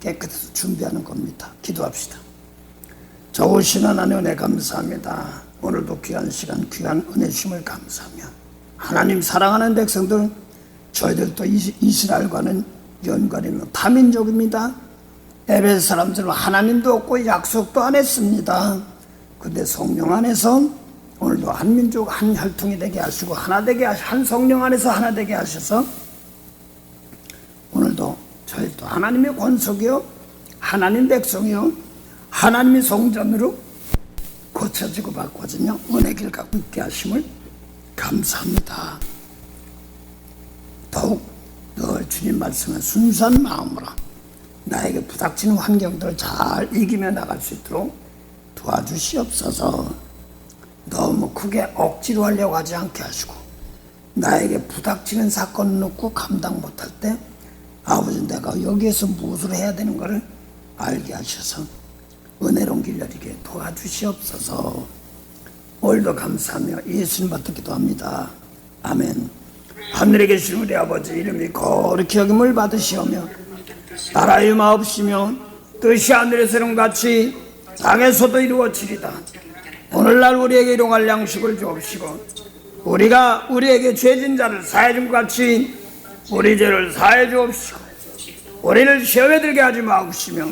깨끗해서 준비하는 겁니다. 기도합시다. 좋으신 하나님 은혜 감사합니다. 오늘도 귀한 시간 귀한 은혜 주심을 감사하며 하나님 사랑하는 백성들 저희들도 이스라엘과는 연관이 있는 다민족입니다. 에베소 사람들은 하나님도 없고 약속도 안 했습니다. 근데 성령 안에서 오늘도 한 민족 한 혈통이 되게 하시고 하나 되게 한 성령 안에서 하나 되게 하셔서 오늘도 저희도 하나님의 권속이요 하나님 백성이요 하나님의 성전으로 고쳐지고 바꿔지며 은혜 길 가고 있게 하심을 감사합니다. 더욱 늘 주님 말씀에 순수한 마음으로 나에게 부닥치는 환경들을 잘 이기며 나갈 수 있도록 도와주시옵소서. 너무 크게 억지로 하려고 하지 않게 하시고 나에게 부닥치는 사건을 놓고 감당 못할 때 아버지 내가 여기에서 무엇을 해야 되는 것을 알게 하셔서 은혜로운 길 열리게 도와주시옵소서. 오늘도 감사하며 예수님 받들 기도합니다. 아멘. 하늘에 계신 우리 아버지 이름이 거룩히 여김을 받으시오며 나라의 마옵시며 뜻이 하늘에서는 같이 땅에서도 이루어지리다. 오늘날 우리에게 일용할 양식을 주옵시고 우리가 우리에게 죄진 자를 사해 준 것 같이 우리 죄를 사해 주옵시고 우리를 시험에 들게 하지 마옵시며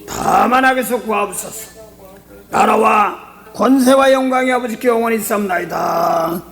다만 악에서 구하옵소서. 나라와 권세와 영광이 아버지께 영원히 있사옵나이다.